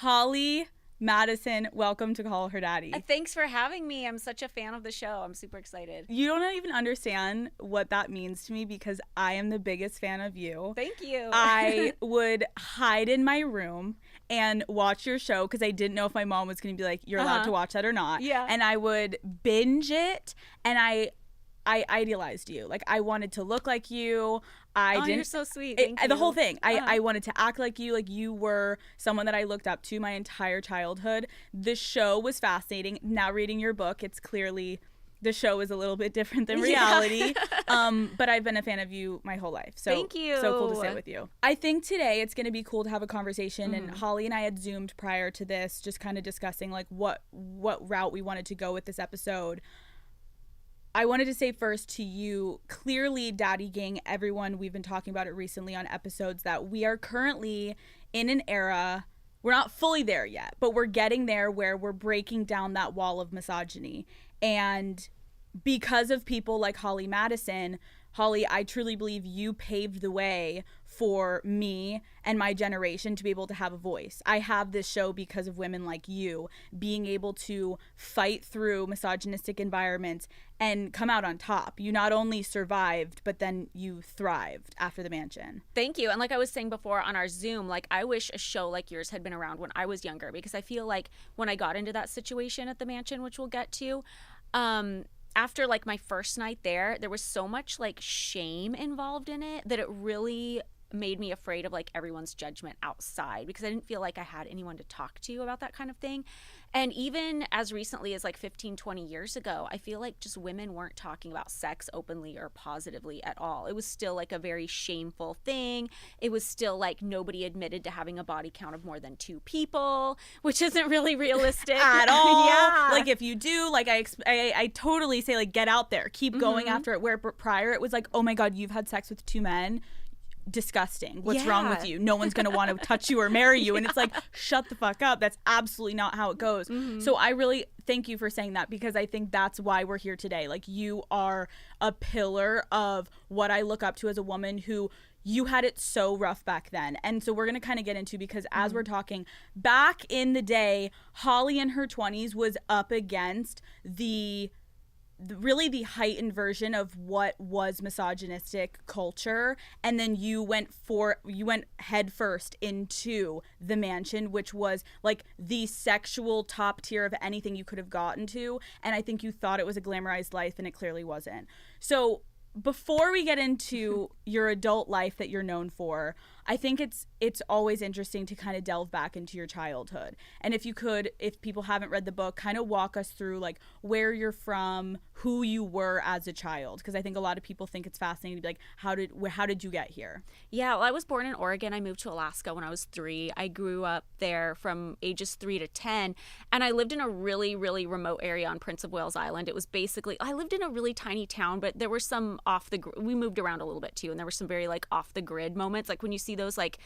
Holly Madison, welcome to Call Her Daddy. Thanks for having me. I'm such a fan of the show. I'm super excited. You don't even understand what that means to me because I am the biggest fan of you. Thank you. I would hide in my room and watch your show because I didn't know if my mom was going to be like, you're allowed to watch that or not. Yeah. And I would binge it, and I idealized you. Like, I wanted to look like you. You're so sweet. Thank you. The whole thing. I wanted to act like you. Like, you were someone that I looked up to my entire childhood. The show was fascinating. Now reading your book, it's clearly the show is a little bit different than reality. But I've been a fan of you my whole life. So thank you. So cool to sit with you. I think today it's going to be cool to have a conversation. And Holly and I had Zoomed prior to this, just kind of discussing like what route we wanted to go with this episode. I wanted to say first to you, clearly, Daddy Gang, everyone, we've been talking about it recently on episodes, that we are currently in an era, we're not fully there yet, but we're getting there where we're breaking down that wall of misogyny. And because of people like Holly Madison, Holly, I truly believe you paved the way for me and my generation to be able to have a voice. I have this show because of women like you being able to fight through misogynistic environments and come out on top. You not only survived, but then you thrived after the mansion. Thank you. And like I was saying before on our Zoom, like I wish a show like yours had been around when I was younger, because I feel like when I got into that situation at the mansion, which we'll get to, after like my first night there was so much like shame involved in it that it really made me afraid of like everyone's judgment outside, because I didn't feel like I had anyone to talk to about that kind of thing. And even as recently as like 15-20 years ago, I feel like just women weren't talking about sex openly or positively at all. It was still like a very shameful thing. It was still like nobody admitted to having a body count of more than 2 people, which isn't really realistic at all. Yeah. Like if you do, like I totally say like get out there, keep going after it. Where prior it was like, oh my God, you've had sex with 2 men. Disgusting. What's wrong with you? No one's going to want to touch you or marry you. And it's like, shut the fuck up. That's absolutely not how it goes. So I really thank you for saying that, because I think that's why we're here today. Like, you are a pillar of what I look up to as a woman who, you had it so rough back then. And so we're going to kind of get into, because as we're talking, back in the day, Holly in her 20s was up against really the heightened version of what was misogynistic culture. And then you went head first into the mansion, which was like the sexual top tier of anything you could have gotten to. And I think you thought it was a glamorized life, and it clearly wasn't. So before we get into your adult life that you're known for, I think it's always interesting to kind of delve back into your childhood. And if people haven't read the book, kind of walk us through like where you're from, who you were as a child, because I think a lot of people think it's fascinating to be like, how did you get here? Yeah, well, I was born in Oregon. I moved to Alaska when I was 3. I grew up there from ages 3 to 10, and I lived in a really, really remote area on Prince of Wales Island. It was basically, I lived in a really tiny town, but there were some we moved around a little bit too, and there were some very like off the grid moments, like when you see those like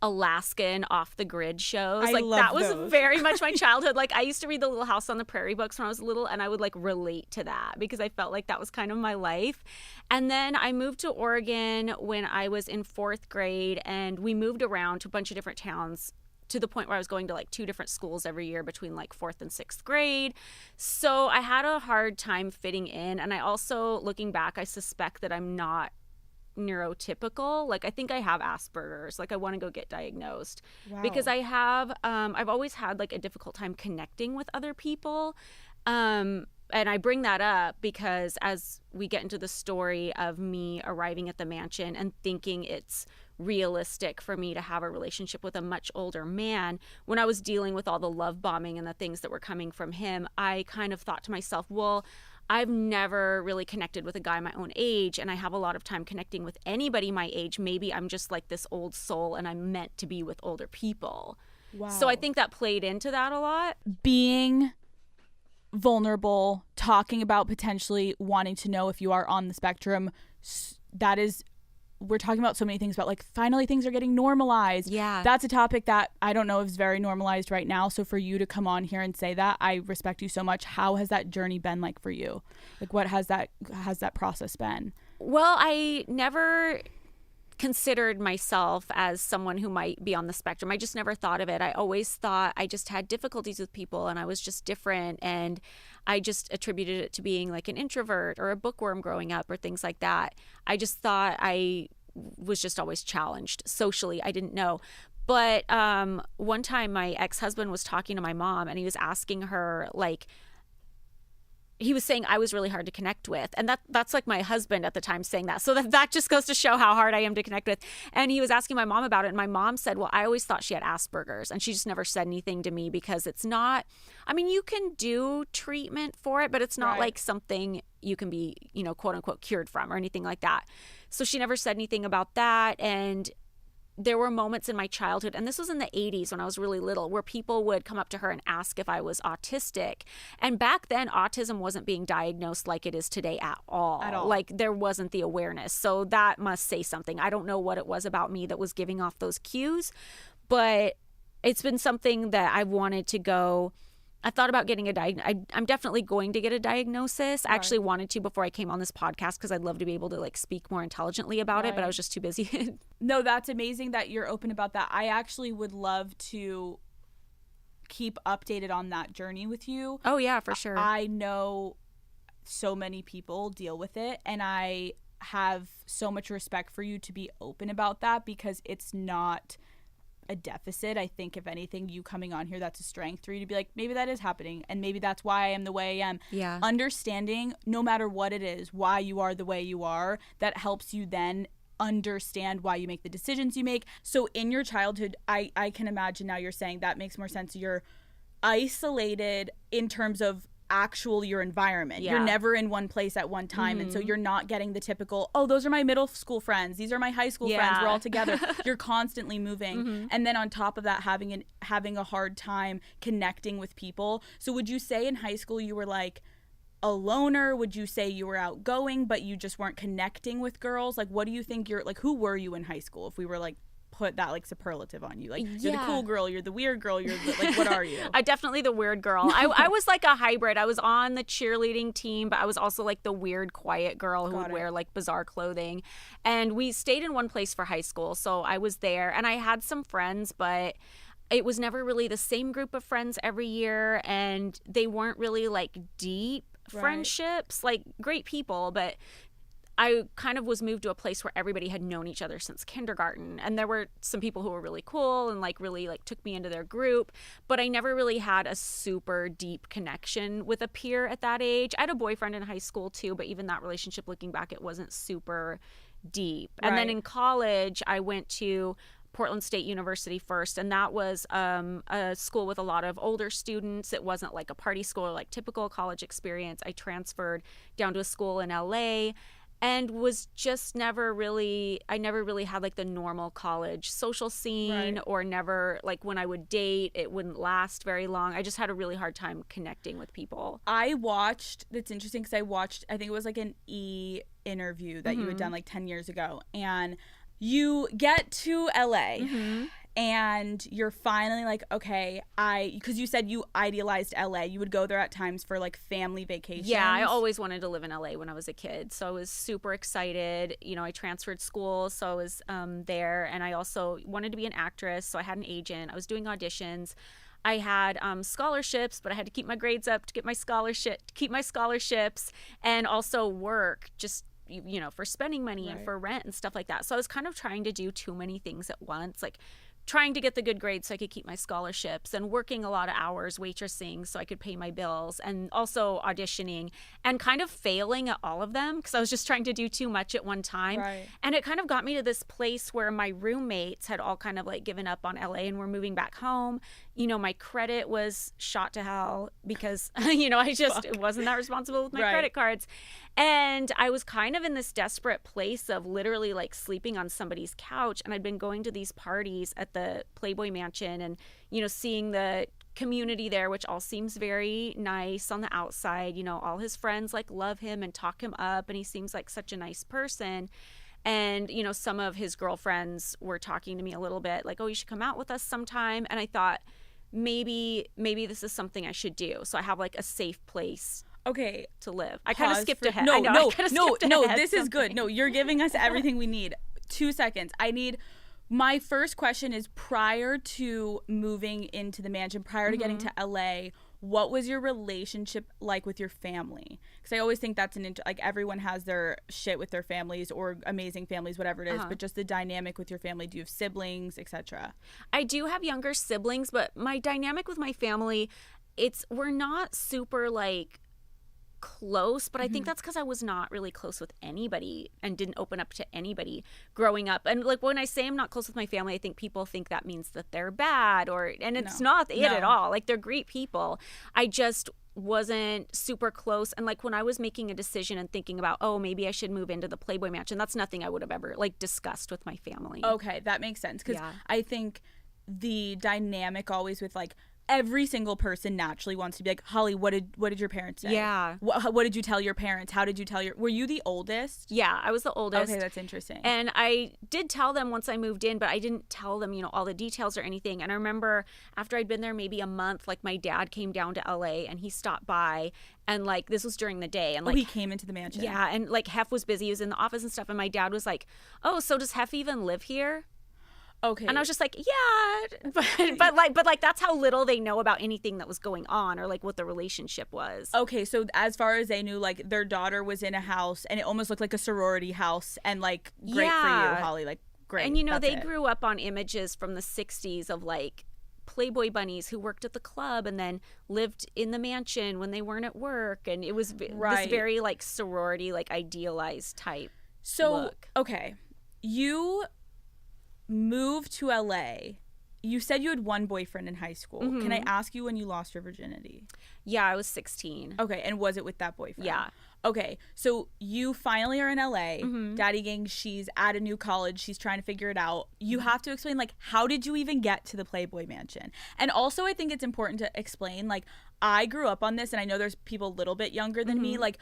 Alaskan off the grid shows. Like that was very much my childhood. Like I used to read the Little House on the Prairie books when I was little, and I would like relate to that because I felt like that was kind of my life. And then I moved to Oregon when I was in 4th grade, and we moved around to a bunch of different towns, to the point where I was going to like 2 different schools every year between like 4th and 6th grade. So I had a hard time fitting in. And I also, looking back, I suspect that I'm not neurotypical. Like I think I have Asperger's. Like I want to go get diagnosed. Wow. Because I have I've always had like a difficult time connecting with other people. And I bring that up because as we get into the story of me arriving at the mansion and thinking it's realistic for me to have a relationship with a much older man, when I was dealing with all the love bombing and the things that were coming from him, I kind of thought to myself, well, I've never really connected with a guy my own age, and I have a lot of time connecting with anybody my age. Maybe I'm just like this old soul and I'm meant to be with older people. Wow. So I think that played into that a lot. Being vulnerable, talking about potentially wanting to know if you are on the spectrum, that is, we're talking about so many things about like finally things are getting normalized. Yeah. That's a topic that I don't know if is very normalized right now. So for you to come on here and say that, I respect you so much. How has that journey been like for you? Like what has that process been? Well, I never considered myself as someone who might be on the spectrum. I just never thought of it. I always thought I just had difficulties with people and I was just different, and I just attributed it to being like an introvert or a bookworm growing up or things like that. I just thought I was just always challenged socially. I didn't know. But one time my ex-husband was talking to my mom and he was asking her, like, he was saying I was really hard to connect with. And that's like my husband at the time saying that. So that just goes to show how hard I am to connect with. And he was asking my mom about it. And my mom said, well, I always thought she had Asperger's. And she just never said anything to me because it's not, I mean, you can do treatment for it, but it's not like something you can be, you know, quote unquote cured from or anything like that. So she never said anything about that. And there were moments in my childhood, and this was in the 80s when I was really little, where people would come up to her and ask if I was autistic. And back then, autism wasn't being diagnosed like it is today at all. Like, there wasn't the awareness. So that must say something. I don't know what it was about me that was giving off those cues, but it's been something that I've wanted to go. I thought about getting a diagnosis. I'm definitely going to get a diagnosis. I actually wanted to before I came on this podcast because I'd love to be able to like speak more intelligently about it, but I was just too busy. No, that's amazing that you're open about that. I actually would love to keep updated on that journey with you. Oh, yeah, for sure. I know so many people deal with it, and I have so much respect for you to be open about that because it's not a deficit. I think if anything, you coming on here, that's a strength for you to be like, maybe that is happening and maybe that's why I am the way I am. Yeah. Understanding no matter what it is, why you are the way you are, that helps you then understand why you make the decisions you make. So in your childhood, I can imagine now you're saying that makes more sense. You're isolated in terms of actual your environment. You're never in one place at one time, and so you're not getting the typical, oh, those are my middle school friends, these are my high school friends, we're all together. You're constantly moving, and then on top of that having a hard time connecting with people. So would you say in high school you were like a loner? Would you say you were outgoing but you just weren't connecting with girls? Like, what do you think you're like, who were you in high school if we were like put that like superlative on you? Like, you're the cool girl, you're the weird girl, you're the, like, what are you? I definitely the weird girl. I was like a hybrid. I was on the cheerleading team, but I was also like the weird quiet girl who would wear like bizarre clothing. And we stayed in one place for high school, so I was there and I had some friends, but it was never really the same group of friends every year, and they weren't really like deep friendships, like great people, but I kind of was moved to a place where everybody had known each other since kindergarten, and there were some people who were really cool and like really like took me into their group, but I never really had a super deep connection with a peer at that age. I had a boyfriend in high school too, but even that relationship, looking back, it wasn't super deep. And then in college, I went to Portland State University first, and that was a school with a lot of older students. It wasn't like a party school or like typical college experience. I transferred down to a school in LA and was just never really had like the normal college social scene, or never, like when I would date, it wouldn't last very long. I just had a really hard time connecting with people. That's interesting because I think it was like an interview that you had done like 10 years ago, and you get to LA and you're finally like, okay, because you said you idealized LA. You would go there at times for like family vacations. Yeah, I always wanted to live in LA when I was a kid. So I was super excited. You know, I transferred schools, so I was there. And I also wanted to be an actress. So I had an agent. I was doing auditions. I had scholarships, but I had to keep my grades up to get my keep my scholarships, and also work just, you know, for spending money and for rent and stuff like that. So I was kind of trying to do too many things at once, like trying to get the good grades so I could keep my scholarships, and working a lot of hours waitressing so I could pay my bills, and also auditioning, and kind of failing at all of them because I was just trying to do too much at one time. And it kind of got me to this place where my roommates had all kind of like given up on LA and were moving back home. You know, my credit was shot to hell because, you know, I just wasn't that responsible with my credit cards. And I was kind of in this desperate place of literally like sleeping on somebody's couch. And I'd been going to these parties at the Playboy Mansion and, you know, seeing the community there, which all seems very nice on the outside. You know, all his friends like love him and talk him up, and he seems like such a nice person. And, you know, some of his girlfriends were talking to me a little bit like, oh, you should come out with us sometime. And I thought, maybe this is something I should do. So I have like a safe place to live. I kind of skipped ahead. No, this is good. No, you're giving us everything we need. 2 seconds. My first question is, prior to moving into the mansion, prior to getting to LA, what was your relationship like with your family? Because I always think that's like everyone has their shit with their families or amazing families, whatever it is, but just the dynamic with your family. Do you have siblings, etc.? I do have younger siblings, but my dynamic with my family, we're not super like close, but I think that's because I was not really close with anybody and didn't open up to anybody growing up. And like when I say I'm not close with my family, I think people think that means that they're bad, and it's not it at all. Like, they're great people. I just wasn't super close. And like when I was making a decision and thinking about, oh, maybe I should move into the Playboy Mansion, that's nothing I would have ever like discussed with my family. Okay, that makes sense, because I think the dynamic always with like every single person naturally wants to be like, Holly, what did your parents say? Yeah. What did you tell your parents? How did you tell were you the oldest? Yeah, I was the oldest. Okay, that's interesting. And I did tell them once I moved in, but I didn't tell them, all the details or anything. And I remember after I'd been there maybe a month, like my dad came down to LA and he stopped by, and like this was during the day, and like he came into the mansion. Yeah, and like Hef was busy, he was in the office and stuff, and my dad was like, oh, so does Hef even live here? Okay. And I was just like, yeah, but like that's how little they know about anything that was going on, or like what the relationship was. Okay, so as far as they knew, like their daughter was in a house and it almost looked like a sorority house, and like great for you, Holly, like great. And they grew up on images from the 60s of like Playboy bunnies who worked at the club and then lived in the mansion when they weren't at work, and it was this very like sorority, like idealized type look. Okay, you moved to LA. You said you had one boyfriend in high school. Can I ask you when you lost your virginity? Yeah, I was 16. Okay, and was it with that boyfriend? Yeah. Okay, so you finally are in LA. Daddy Gang, she's at a new college. She's trying to figure it out. You have to explain, like, how did you even get to the Playboy Mansion? And also, I think it's important to explain, like, I grew up on this, and I know there's people a little bit younger than me. Like,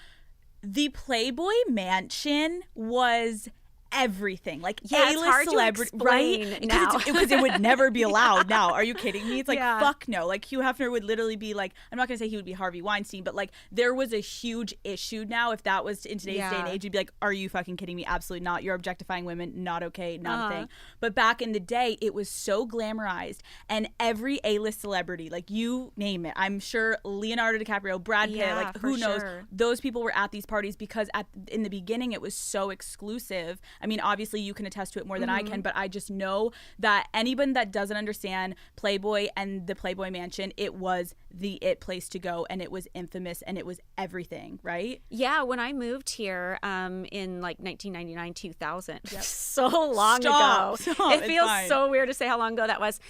the Playboy Mansion was everything, like A-list celebrity, right? Because it would never be allowed now. Are you kidding me? It's like, fuck no. Like, Hugh Hefner would literally be like, I'm not gonna say he would be Harvey Weinstein, but like there was a huge issue now if that was in today's day and age. You'd be like, are you fucking kidding me? Absolutely not. You're objectifying women. Not okay. Not a thing. But back in the day, it was so glamorized, and every A-list celebrity, like you name it, I'm sure Leonardo DiCaprio, Brad Pitt, like who knows, those people were at these parties because in the beginning it was so exclusive. I mean, obviously you can attest to it more than I can, but I just know that anyone that doesn't understand Playboy and the Playboy Mansion, it was the it place to go, and it was infamous, and it was everything, right? Yeah, when I moved here in like 1999, 2000, so long ago. It feels so weird to say how long ago that was.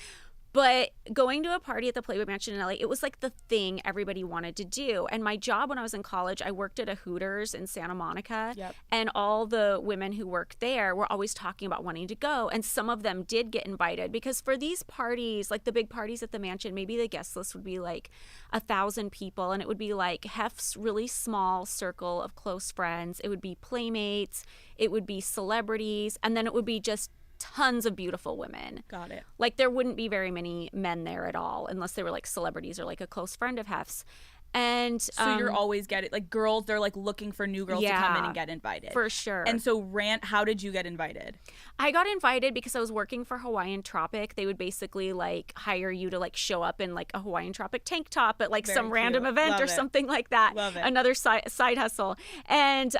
But going to a party at the Playboy Mansion in LA, it was like the thing everybody wanted to do. And my job when I was in college, I worked at a Hooters in Santa Monica. And all the women who worked there were always talking about wanting to go. And some of them did get invited, because for these parties, like the big parties at the mansion, maybe the guest list would be like 1,000 people. And it would be like Hef's really small circle of close friends. It would be playmates. It would be celebrities. And then it would be just tons of beautiful women. Got it. Like there wouldn't be very many men there at all unless they were like celebrities or like a close friend of Hef's. And so you're always getting like girls, they're like looking for new girls to come in and get invited. For sure. And so how did you get invited? I got invited because I was working for Hawaiian Tropic. They would basically like hire you to like show up in like a Hawaiian Tropic tank top at like some random event or something like that. Love it. Another side hustle. And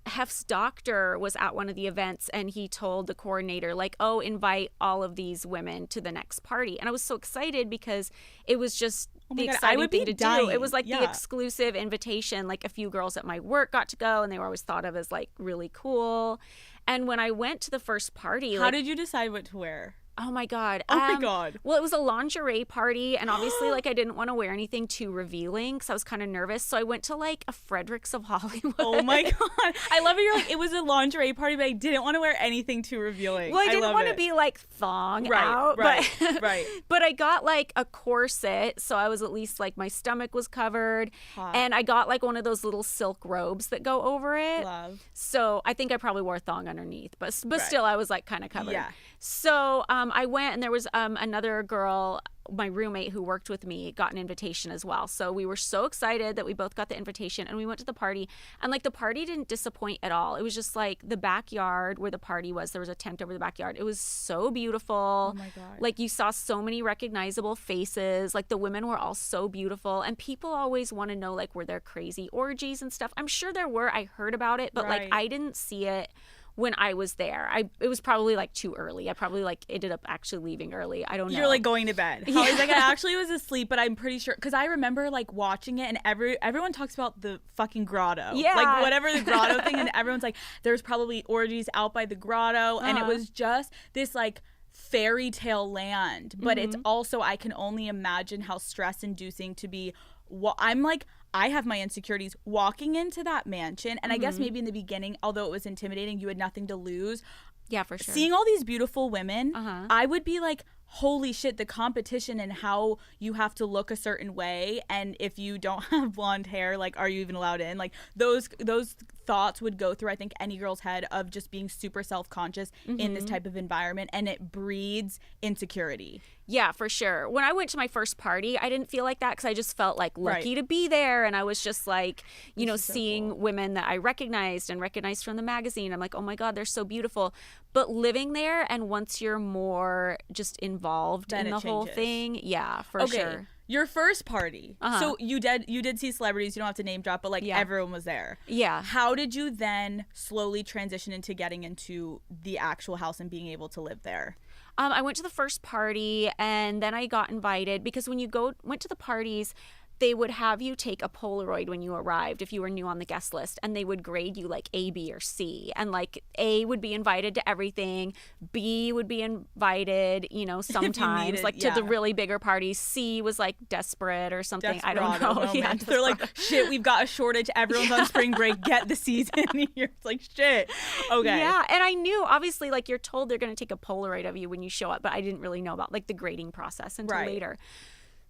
Hef's doctor was at one of the events, and he told the coordinator like, oh, invite all of these women to the next party. And I was so excited because it was just the exciting thing to do. It was like the exclusive invitation. Like a few girls at my work got to go, and they were always thought of as like really cool. And when I went to the first party, how did you decide what to wear? Oh my God. Well, it was a lingerie party, and obviously like I didn't want to wear anything too revealing because I was kind of nervous. So I went to like a Fredericks of Hollywood. Oh my God. I love it. You're like, it was a lingerie party, but I didn't want to wear anything too revealing. Well, I didn't want to be like thong out. Right. But I got like a corset, so I was at least like my stomach was covered. Hot. And I got like one of those little silk robes that go over it. Love. So I think I probably wore thong underneath, but still I was like kind of covered. Yeah. So I went, and there was another girl my roommate who worked with me got an invitation as well. So we were so excited that we both got the invitation, and we went to the party, and like the party didn't disappoint at all. It was just like the backyard where the party was. There was a tent over the backyard. It was so beautiful. Oh my God. Like you saw so many recognizable faces. Like the women were all so beautiful, and people always want to know like were there crazy orgies and stuff. I'm sure there were. I heard about it, but like I didn't see it when I was there. It was probably like too early. I probably like ended up actually leaving early. I don't know. You're like going to bed. Holly's like, I actually was asleep, but I'm pretty sure, because I remember like watching it, and everyone talks about the fucking grotto. Yeah. Like whatever the grotto thing, and everyone's like, there's probably orgies out by the grotto, and it was just this like fairy tale land. But it's also, I can only imagine how stress inducing to be. I'm like, I have my insecurities walking into that mansion, and I guess maybe in the beginning, although it was intimidating, you had nothing to lose. Yeah, for sure. Seeing all these beautiful women, I would be like, holy shit, the competition and how you have to look a certain way, and if you don't have blonde hair, like, are you even allowed in? Like those thoughts would go through, I think, any girl's head of just being super self-conscious in this type of environment, and it breeds insecurity. Yeah, for sure. When I went to my first party, I didn't feel like that because I just felt like lucky to be there. And I was just like, you know, seeing women that I recognized from the magazine. I'm like, oh my God, they're so beautiful. But living there, and once you're more just involved Then in the whole thing, yeah, for sure. Your first party. So you did see celebrities. You don't have to name drop, but like everyone was there. Yeah. How did you then slowly transition into getting into the actual house and being able to live there? I went to the first party, and then I got invited because when you went to the parties, they would have you take a Polaroid when you arrived if you were new on the guest list, and they would grade you like A, B, or C. And like A would be invited to everything, B would be invited, you know, sometimes like to the really bigger parties. C was like desperate or something. I don't know. Yeah, they're like, shit, we've got a shortage. Everyone's on spring break. Get the season. You're like, shit. Okay. Yeah, and I knew obviously like you're told they're going to take a Polaroid of you when you show up, but I didn't really know about like the grading process until later.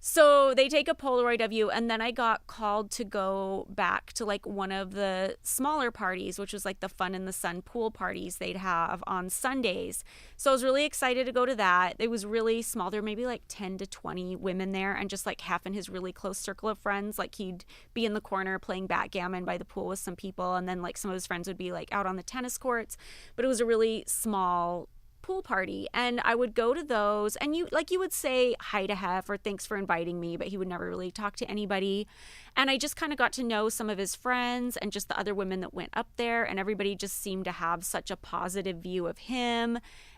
So they take a Polaroid of you, and then I got called to go back to like one of the smaller parties, which was like the Fun in the Sun pool parties they'd have on Sundays. So I was really excited to go to that. It was really small. There were maybe like 10 to 20 women there, and just like half in his really close circle of friends. Like he'd be in the corner playing backgammon by the pool with some people, and then like some of his friends would be like out on the tennis courts. But it was a really small pool party, and I would go to those, and you would say hi to Hef or thanks for inviting me, but he would never really talk to anybody. And I just kind of got to know some of his friends and just the other women that went up there, and everybody just seemed to have such a positive view of him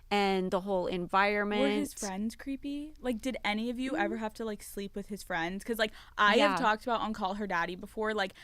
and the whole environment. Were his friends creepy? Like, did any of you ever have to like sleep with his friends? Because like I have talked about on Call Her Daddy before, like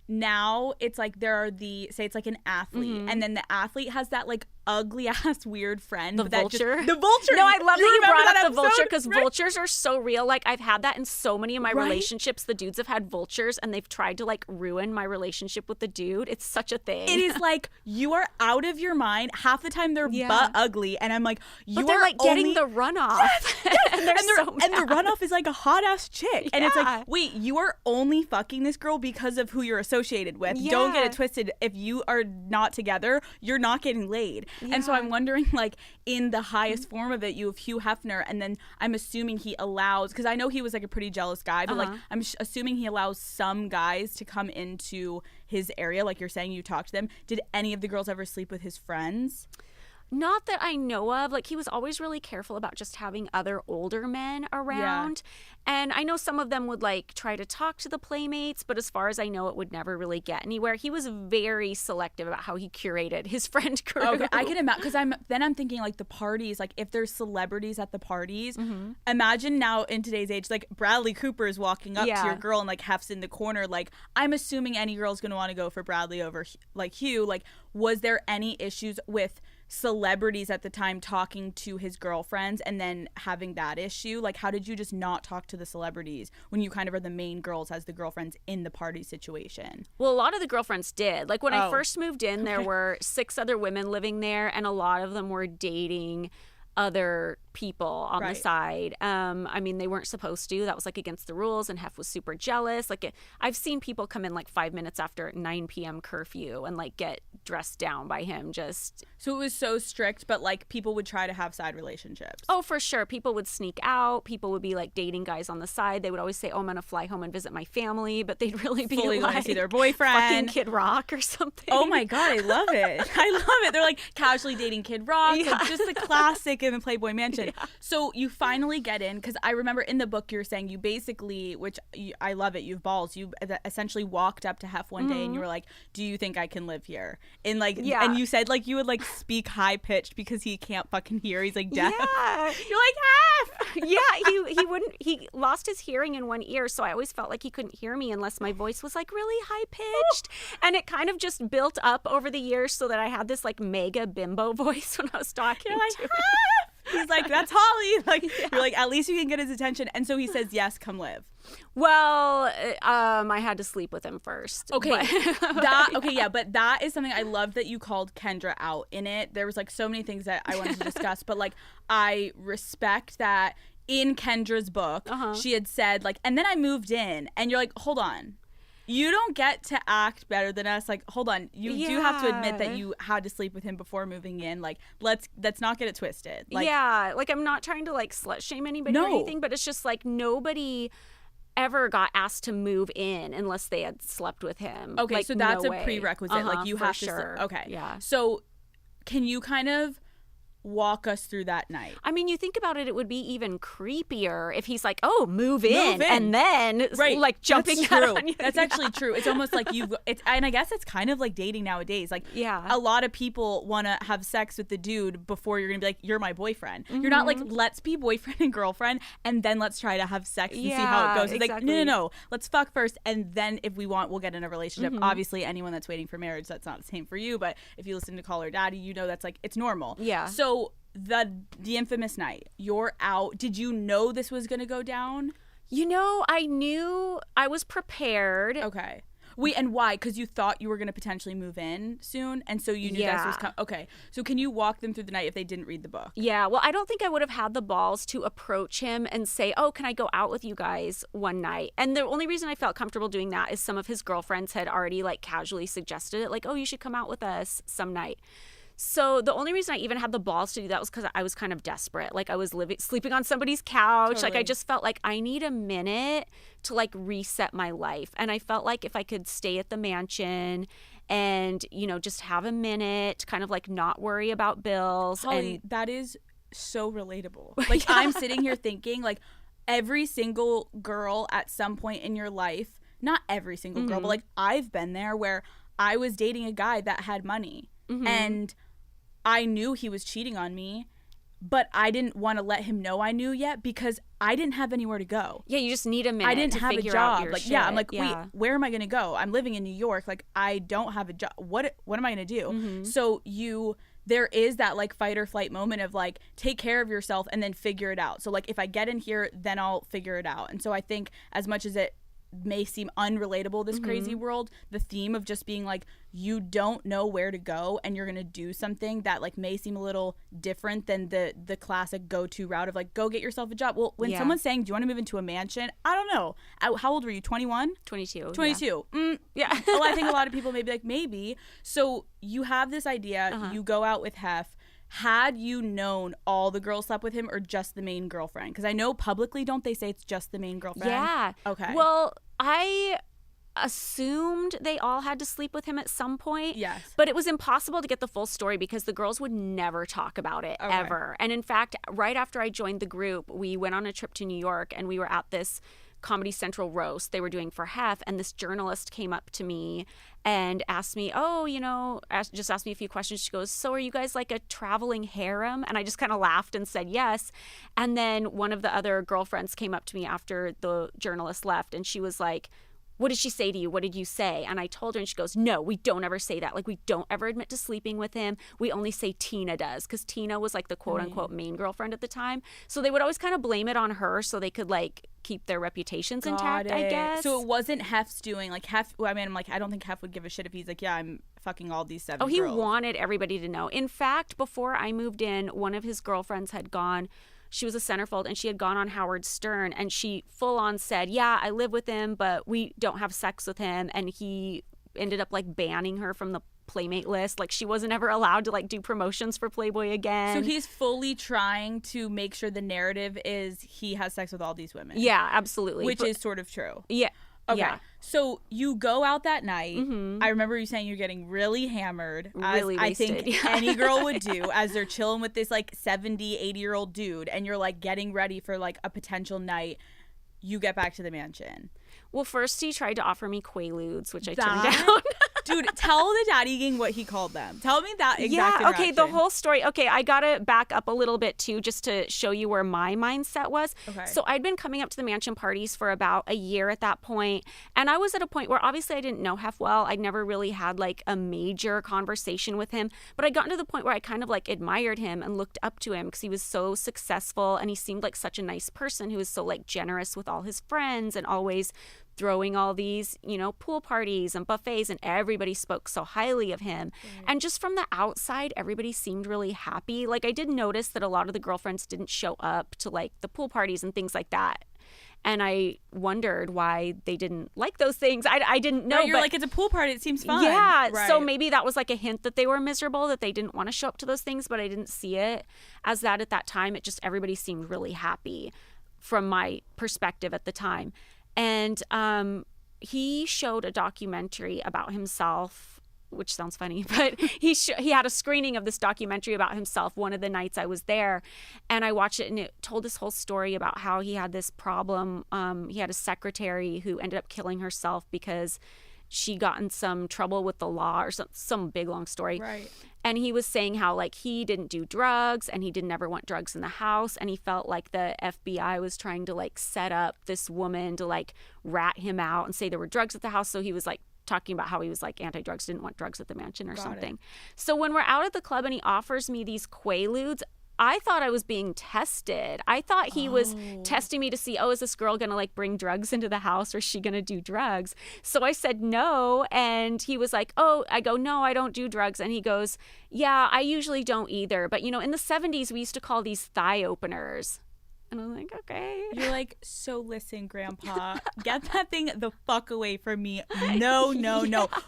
now it's like there are say it's like an athlete, and then the athlete has that like ugly ass weird friend. The vulture. The vulture. No, I love that you brought up the vulture because right? vultures are so real. Like I've had that in so many of my relationships. The dudes have had vultures, and they've tried to like ruin my relationship with the dude. It's such a thing. It is like you are out of your mind. Half the time they're butt ugly, and I'm like, but they're like getting the runoff. Yes. and the runoff is like a hot ass chick, and it's like, wait, you are only fucking this girl because of who you're associated with. Yeah. Don't get it twisted. If you are not together, you're not getting laid. Yeah. And so I'm wondering, like, in the highest form of it, you have Hugh Hefner, and then I'm assuming he allows, because I know he was like a pretty jealous guy, but like I'm assuming he allows some guys to come into his area, like you're saying, you talk to them. Did any of the girls ever sleep with his friends? Not that I know of. Like, he was always really careful about just having other older men around. Yeah. And I know some of them would, like, try to talk to the playmates, but as far as I know, it would never really get anywhere. He was very selective about how he curated his friend group. Okay, I can imagine, because I'm thinking, like, the parties, like, if there's celebrities at the parties, imagine now in today's age, like, Bradley Cooper is walking up to your girl and, like, Hef's in the corner. Like, I'm assuming any girl's going to want to go for Bradley over, like, Hugh. Like, was there any issues with celebrities at the time talking to his girlfriends and then having that issue? Like, how did you just not talk to the celebrities when you kind of are the main girls as the girlfriends in the party situation? Well, a lot of the girlfriends did. Like, when I first moved in, there were 6 other women living there, and a lot of them were dating other people on the side. I mean, they weren't supposed to. That was like against the rules, and Hef was super jealous. Like, I've seen people come in like 5 minutes after 9 p.m. curfew and like get dressed down by him. So it was so strict, but like people would try to have side relationships. Oh, for sure. People would sneak out. People would be like dating guys on the side. They would always say, "Oh, I'm gonna fly home and visit my family," but they'd really be fully like going to see their boyfriend, fucking Kid Rock or something. Oh my God, I love it. I love it. They're like casually dating Kid Rock, like just the classic in the Playboy Mansion. Yeah. So you finally get in, because I remember in the book you were saying you basically, I love it, you have balls. You essentially walked up to Hef one day and you were like, "Do you think I can live here?" And like, and you said like you would like speak high pitched because he can't fucking hear. He's like deaf. Yeah. You're like, Hef. Yeah, he wouldn't. He lost his hearing in one ear, so I always felt like he couldn't hear me unless my voice was like really high pitched. And it kind of just built up over the years so that I had this like mega bimbo voice when I was talking to him. He's like, "That's Holly." Like, you're like, at least you can get his attention. And so he says, "Yes, come live." Well, I had to sleep with him first. Okay, but that is something I loved that you called Kendra out in it. There was like so many things that I wanted to discuss, but like I respect that in Kendra's book, she had said like, and then I moved in, and you're like, hold on. You don't get to act better than us. Like, hold on. You do have to admit that you had to sleep with him before moving in. Like, let's not get it twisted. Like, yeah. Like, I'm not trying to, like, slut shame anybody or anything, but it's just, like, nobody ever got asked to move in unless they had slept with him. Okay, like, so that's no a prerequisite. Like, you have to sure. Okay. Yeah. So can you kind of walk us through that night? I mean, you think about it, it would be even creepier if he's like, "Oh, move in," and then like jumping That's out true. on you. That's actually true. It's almost like and I guess it's kind of like dating nowadays. Like, a lot of people want to have sex with the dude before you're gonna be like, "You're my boyfriend." You're not like, "Let's be boyfriend and girlfriend and then let's try to have sex and see how it goes." It's like, no, let's fuck first, and then if we want, we'll get in a relationship. Obviously, anyone that's waiting for marriage, that's not the same for you, but if you listen to Call Her Daddy, you know that's like, it's normal. Yeah. So the infamous night, you're out. Did you know this was going to go down? You know, I knew, I was prepared. Okay. And why? Because you thought you were going to potentially move in soon, and so you knew this was coming. Okay. So can you walk them through the night if they didn't read the book? Yeah. Well, I don't think I would have had the balls to approach him and say, "Oh, can I go out with you guys one night?" And the only reason I felt comfortable doing that is some of his girlfriends had already like casually suggested it, like, "Oh, you should come out with us some night." So the only reason I even had the balls to do that was because I was kind of desperate. Like, I was sleeping on somebody's couch. Totally. Like, I just felt like I need a minute to like reset my life. And I felt like if I could stay at the mansion and, you know, just have a minute, kind of like not worry about bills. Holly, that is so relatable. Like, I'm sitting here thinking like every single girl at some point in your life, not every single girl, but like I've been there where I was dating a guy that had money and I knew he was cheating on me, but I didn't want to let him know I knew yet because I didn't have anywhere to go. Yeah, you just need a minute. I didn't to have a figure job. Out your like, shit. yeah, I'm like, wait, where am I going to go? I'm living in New York. Like, I don't have a job. What am I going to do? So there is that like fight or flight moment of like, take care of yourself and then figure it out. So like, if I get in here, then I'll figure it out. And so I think as much as it may seem unrelatable, this crazy world, the theme of just being like, you don't know where to go and you're gonna do something that like may seem a little different than the classic go-to route of like, go get yourself a job. Well, when someone's saying, do you want to move into a mansion? I don't know. How old were you? 21? 22. 22. Yeah. Well, I think a lot of people may be like, maybe. So you have this idea, you go out with Hef. Had you known all the girls slept with him or just the main girlfriend? Because I know publicly, don't they say it's just the main girlfriend? Yeah. Okay. Well, I assumed they all had to sleep with him at some point. Yes. But it was impossible to get the full story because the girls would never talk about it, ever. And in fact, right after I joined the group, we went on a trip to New York and we were at this Comedy Central roast they were doing for Hef, and this journalist came up to me and asked me, just asked me a few questions. She goes, "So are you guys like a traveling harem?" And I just kind of laughed and said yes. And then one of the other girlfriends came up to me after the journalist left, and she was like, "What did she say to you? What did you say?" And I told her, and she goes, "No, we don't ever say that. Like, we don't ever admit to sleeping with him. We only say Tina does," because Tina was like the quote unquote main girlfriend at the time. So they would always kind of blame it on her so they could like keep their reputations intact, I guess. So it wasn't Hef's doing. Like, Hef, I mean, I'm like, I don't think Hef would give a shit if he's like, yeah, I'm fucking all these 7 girls. He wanted everybody to know. In fact, before I moved in, one of his girlfriends had gone she was a centerfold, and she had gone on Howard Stern, and she full on said, yeah, I live with him, but we don't have sex with him. And he ended up like banning her from the Playmate list. Like, she wasn't ever allowed to like do promotions for Playboy again. So he's fully trying to make sure the narrative is he has sex with all these women. Yeah, absolutely. Which is sort of true. Yeah. Okay. Yeah. So you go out that night. Mm-hmm. I remember you saying you're getting really hammered. Really as wasted. I think any girl would do as they're chilling with this like 70, 80-year-old dude, and you're like getting ready for like a potential night. You get back to the mansion. Well, first he tried to offer me Quaaludes, which I turned down. Dude, tell the daddy gang what he called them. Tell me that exact Yeah, okay, the interaction. whole story. Okay, I gotta back up a little bit too, just to show you where my mindset was. Okay. So I'd been coming up to the mansion parties for about a year at that point, and I was at a point where obviously I didn't know Hef well. I'd never really had like a major conversation with him, but I'd gotten to the point where I kind of like admired him and looked up to him because he was so successful, and he seemed like such a nice person who was so like generous with all his friends and always throwing all these, you know, pool parties and buffets, and everybody spoke so highly of him. Right. And just from the outside, everybody seemed really happy. Like, I did notice that a lot of the girlfriends didn't show up to like the pool parties and things like that. And I wondered why they didn't like those things. I didn't know. Right, you're but like, it's a pool party. It seems fun. Yeah. Right. So maybe that was like a hint that they were miserable, that they didn't want to show up to those things, but I didn't see it as that at that time. It just, everybody seemed really happy from my perspective at the time. And he showed a documentary about himself, which sounds funny, but he had a screening of this documentary about himself one of the nights I was there, and I watched it, and it told this whole story about how he had this problem. He had a secretary who ended up killing herself because she got in some trouble with the law or some big long story. Right. And he was saying how like he didn't do drugs and he didn't ever want drugs in the house, and he felt like the FBI was trying to like set up this woman to like rat him out and say there were drugs at the house. So he was like talking about how he was like anti-drugs, didn't want drugs at the mansion or something. So when we're out at the club and he offers me these Quaaludes, I thought I was being tested. I thought he was testing me to see, is this girl going to like bring drugs into the house, or is she going to do drugs? So I said no. And he was like, I go, no, I don't do drugs. And he goes, yeah, I usually don't either. But, you know, in the 70s, we used to call these thigh openers. And I'm like, okay. You're like, so listen, Grandpa, get that thing the fuck away from me. No.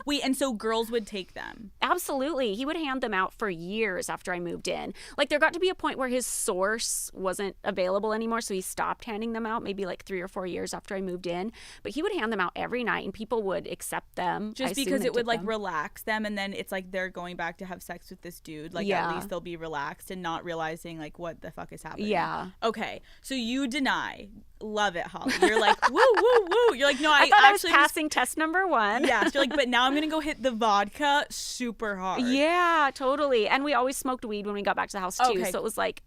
Wait, and so girls would take them? Absolutely. He would hand them out for years after I moved in. Like, there got to be a point where his source wasn't available anymore, so he stopped handing them out maybe like 3 or 4 years after I moved in. But he would hand them out every night, and people would accept them. Just because it would like relax them, and then it's like they're going back to have sex with this dude. Like, at least they'll be relaxed and not realizing like what the fuck is happening. Yeah. Okay. So you deny. Love it, Holly. You're like, woo, woo, woo. You're like, no, I thought actually I was passing test number 1. Yeah. So you're like, but now I'm going to go hit the vodka super hard. Yeah, totally. And we always smoked weed when we got back to the house, too. Okay. So it was like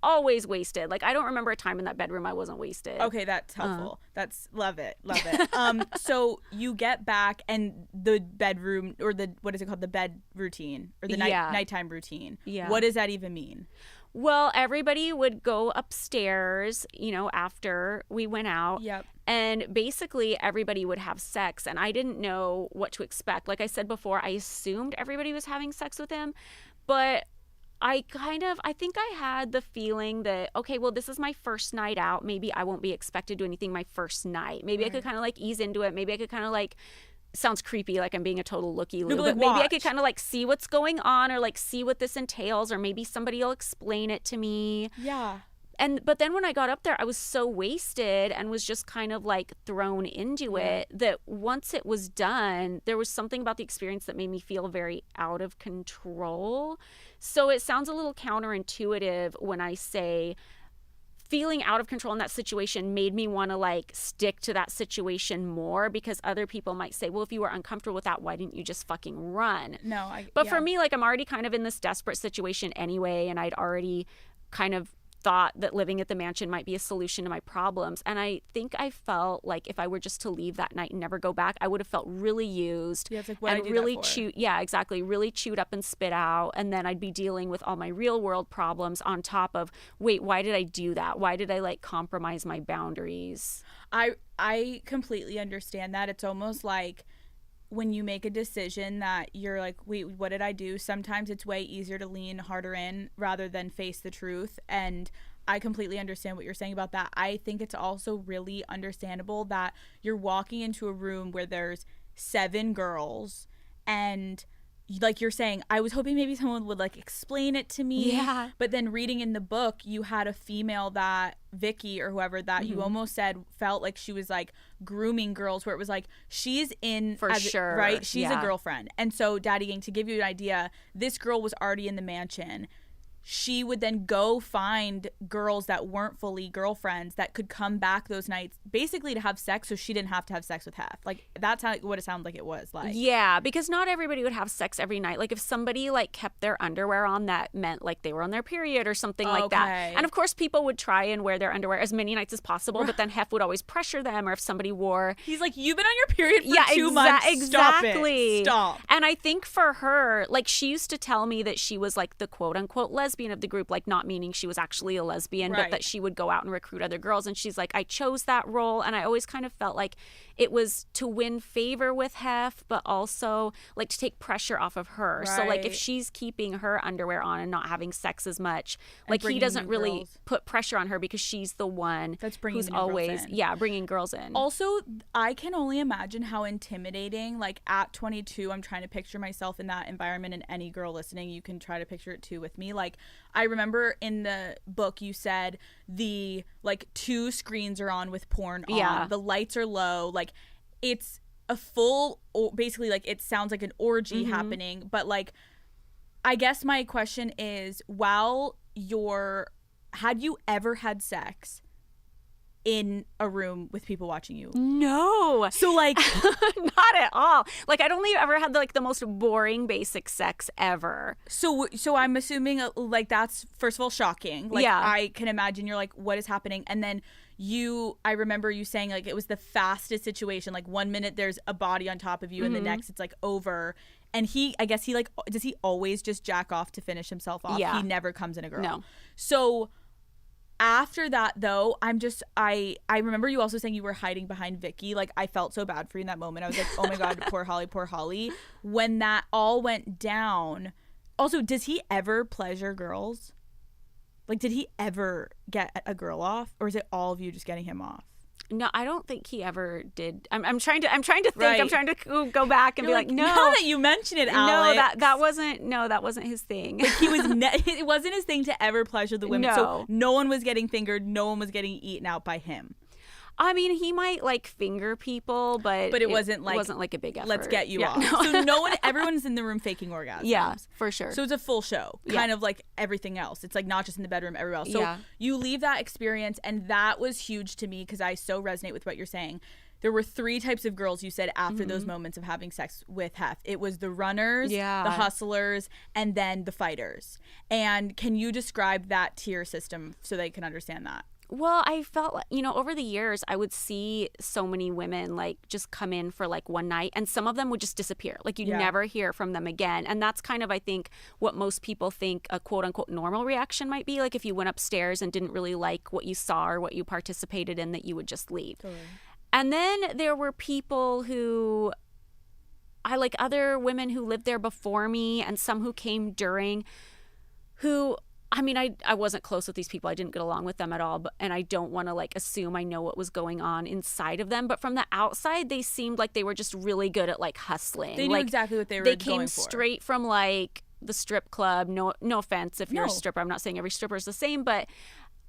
always wasted. Like, I don't remember a time in that bedroom I wasn't wasted. Okay, that's helpful. Love it. So you get back, and the bedroom, or the, what is it called? The bed routine, or the nighttime routine. Yeah. What does that even mean? Well, everybody would go upstairs, you know, after we went out. Yep. And basically everybody would have sex, and I didn't know what to expect. Like I said before, I assumed everybody was having sex with him, but I think I had the feeling that, okay, well, this is my first night out. Maybe I won't be expected to do anything my first night. Maybe I could kind of like ease into it. Maybe I could kind of like, sounds creepy, like I'm being a total looky-loo, but maybe I could kind of like see what's going on, or like see what this entails, or maybe somebody will explain it to me. Yeah. But then when I got up there, I was so wasted and was just kind of like thrown into it that once it was done, there was something about the experience that made me feel very out of control. So it sounds a little counterintuitive when I say feeling out of control in that situation made me want to like stick to that situation more, because other people might say, well, if you were uncomfortable with that, why didn't you just fucking run? But for me, like, I'm already kind of in this desperate situation anyway, and I'd already kind of thought that living at the mansion might be a solution to my problems. And I think I felt like if I were just to leave that night and never go back, I would have felt really used and really chewed. Yeah, exactly. Really chewed up and spit out. And then I'd be dealing with all my real world problems on top of, wait, why did I do that? Why did I like compromise my boundaries? I completely understand that. It's almost like when you make a decision that you're like, wait, what did I do? Sometimes it's way easier to lean harder in rather than face the truth. And I completely understand what you're saying about that. I think it's also really understandable that you're walking into a room where there's 7 girls, and like you're saying, I was hoping maybe someone would like explain it to me. Yeah. But then reading in the book, you had a female that Vicky or whoever that you almost said felt like she was like grooming girls, where it was like she's in for sure, right? She's a girlfriend. And so Daddy Gang, to give you an idea, this girl was already in the mansion. She would then go find girls that weren't fully girlfriends that could come back those nights basically to have sex, so she didn't have to have sex with Hef. Like, that's how what it sounded like it was like. Yeah, because not everybody would have sex every night. Like, if somebody like kept their underwear on, that meant like they were on their period or something like that. And of course people would try and wear their underwear as many nights as possible, but then Hef would always pressure them. Or if somebody wore, he's like, you've been on your period for 2 months. Exactly. Stop. And I think for her, like, she used to tell me that she was like the quote unquote lesbian of the group, like not meaning she was actually a lesbian, but that she would go out and recruit other girls. And she's like, I chose that role, and I always kind of felt like it was to win favor with Hef, but also like to take pressure off of her. So like if she's keeping her underwear on and not having sex as much, like he doesn't really put pressure on her because she's the one who's always bringing girls in. Also, I can only imagine how intimidating, like at 22, I'm trying to picture myself in that environment, and any girl listening, you can try to picture it too with me. Like, I remember in the book you said the like 2 screens are on with porn on, the lights are low, like it's a full, basically like it sounds like an orgy happening. But like, I guess my question is, had you ever had sex in a room with people watching you? No. So like not at all. Like, I'd only ever had like the most boring basic sex ever. So I'm assuming like that's first of all shocking. Like I can imagine you're like, what is happening? And then I remember you saying like it was the fastest situation. Like 1 minute there's a body on top of you and the next it's like over. And I guess he like, does he always just jack off to finish himself off? Yeah. He never comes in a girl. No. So after that though, I remember you also saying you were hiding behind Vicky. Like, I felt so bad for you in that moment. I was like, oh my God, poor Holly. When that all went down, also, does he ever pleasure girls? Like, did he ever get a girl off, or is it all of you just getting him off? No, I don't think he ever did. I'm trying to think. Right. I'm trying to go back and be like, no. Now that you mention it, Alex. No, that wasn't his thing. Like, it wasn't his thing to ever pleasure the women. No. So no one was getting fingered. No one was getting eaten out by him. I mean, he might like finger people, but it wasn't like a big effort. Let's get you off. No. So everyone's in the room faking orgasms. Yeah, for sure. So it's a full show, kind of like everything else. It's like not just in the bedroom, everywhere else. So you leave that experience, and that was huge to me because I so resonate with what you're saying. There were 3 types of girls you said after those moments of having sex with Hef. It was the runners, the hustlers, and then the fighters. And can you describe that tier system so they can understand that? Well, I felt like, over the years, I would see so many women like just come in for like one night, and some of them would just disappear. Like, you'd never hear from them again. And that's kind of, I think, what most people think a quote unquote normal reaction might be. Like, if you went upstairs and didn't really like what you saw or what you participated in, that you would just leave. Totally. And then there were people who, I like other women who lived there before me, and some who came during, who, I mean, I wasn't close with these people. I didn't get along with them at all. And I don't want to like assume I know what was going on inside of them. But from the outside, they seemed like they were just really good at like hustling. They knew exactly what they were going for. They came straight from like the strip club. No offense if you're a stripper. I'm not saying every stripper is the same, but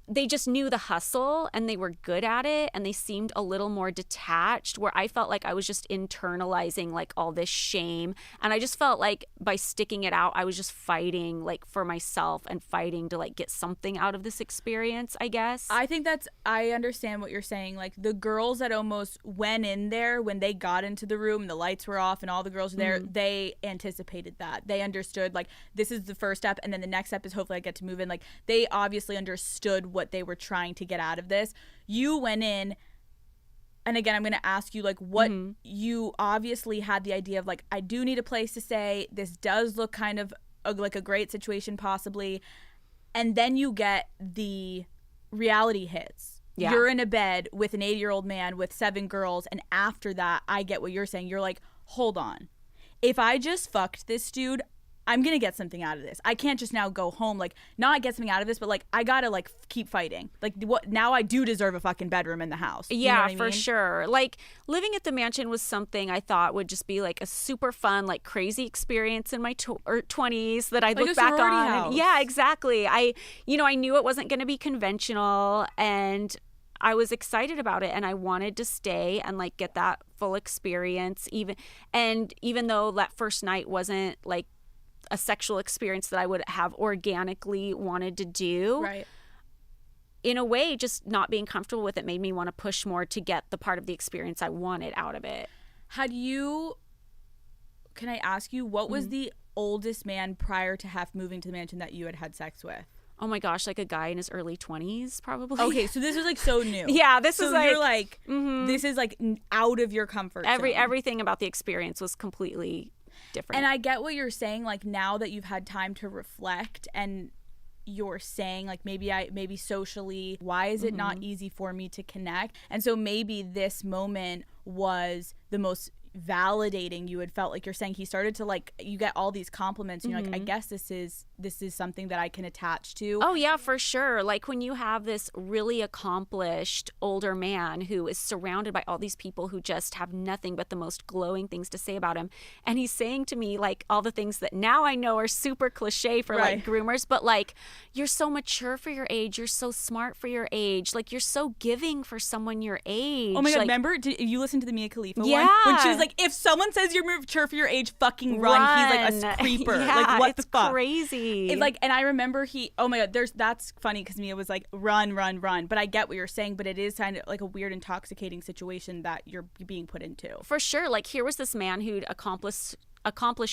they just knew the hustle and they were good at it, and they seemed a little more detached, where I felt like I was just internalizing like all this shame. And I just felt like by sticking it out, I was just fighting like for myself and fighting to like get something out of this experience, I guess. I think I understand what you're saying. Like, the girls that almost went in there when they got into the room and the lights were off and all the girls were there, they anticipated that. They understood like, this is the first step, and then the next step is hopefully I get to move in. Like, they obviously understood what they were trying to get out of this. You went in, and again, I'm going to ask you like what you obviously had the idea of, like, I do need a place to stay. This does look kind of like a great situation possibly. And then you get the reality hits. Yeah. You're in a bed with an 80-year-old man with 7 girls, and after that, I get what you're saying. You're like, hold on. If I just fucked this dude, I'm gonna get something out of this. I can't just now go home, like, not get something out of this, but like I gotta like keep fighting. Like, what now? I do deserve a fucking bedroom in the house. You know what I for mean? sure. Like, living at the mansion was something I thought would just be like a super fun, like crazy experience in my 20s that I'd Like look a back sorority on. house. Yeah, exactly. I knew it wasn't going to be conventional, and I was excited about it, and I wanted to stay and like get that full experience. Even though that first night wasn't like a sexual experience that I would have organically wanted to do. Right. In a way, just not being comfortable with it made me want to push more to get the part of the experience I wanted out of it. Can I ask you, what was the oldest man prior to moving to the mansion that you had sex with? Oh my gosh, like a guy in his early 20s probably. Okay, so this was like so new. Yeah, this is like, you're like, this is like out of your comfort zone. Everything about the experience was completely different. And I get what you're saying, like now that you've had time to reflect and you're saying like maybe socially, why is it not easy for me to connect? And so maybe this moment was the most validating you had felt. Like you're saying, he started to like, you get all these compliments and you're like, I guess this is something that I can attach to. Oh yeah, for sure. Like when you have this really accomplished older man who is surrounded by all these people who just have nothing but the most glowing things to say about him, and he's saying to me like all the things that now I know are super cliche for like groomers, but like, you're so mature for your age, you're so smart for your age, like you're so giving for someone your age. Oh my god, like, remember, did you listen to the Mia Khalifa one? Yeah. When she was like, if someone says you're mature for your age, fucking run. He's like a creeper. Yeah, like what the it's fuck? Crazy. It's like, and I remember oh my god, that's funny because Mia was like, run. But I get what you're saying, but it is kind of like a weird, intoxicating situation that you're being put into. For sure. Like here was this man who'd accomplished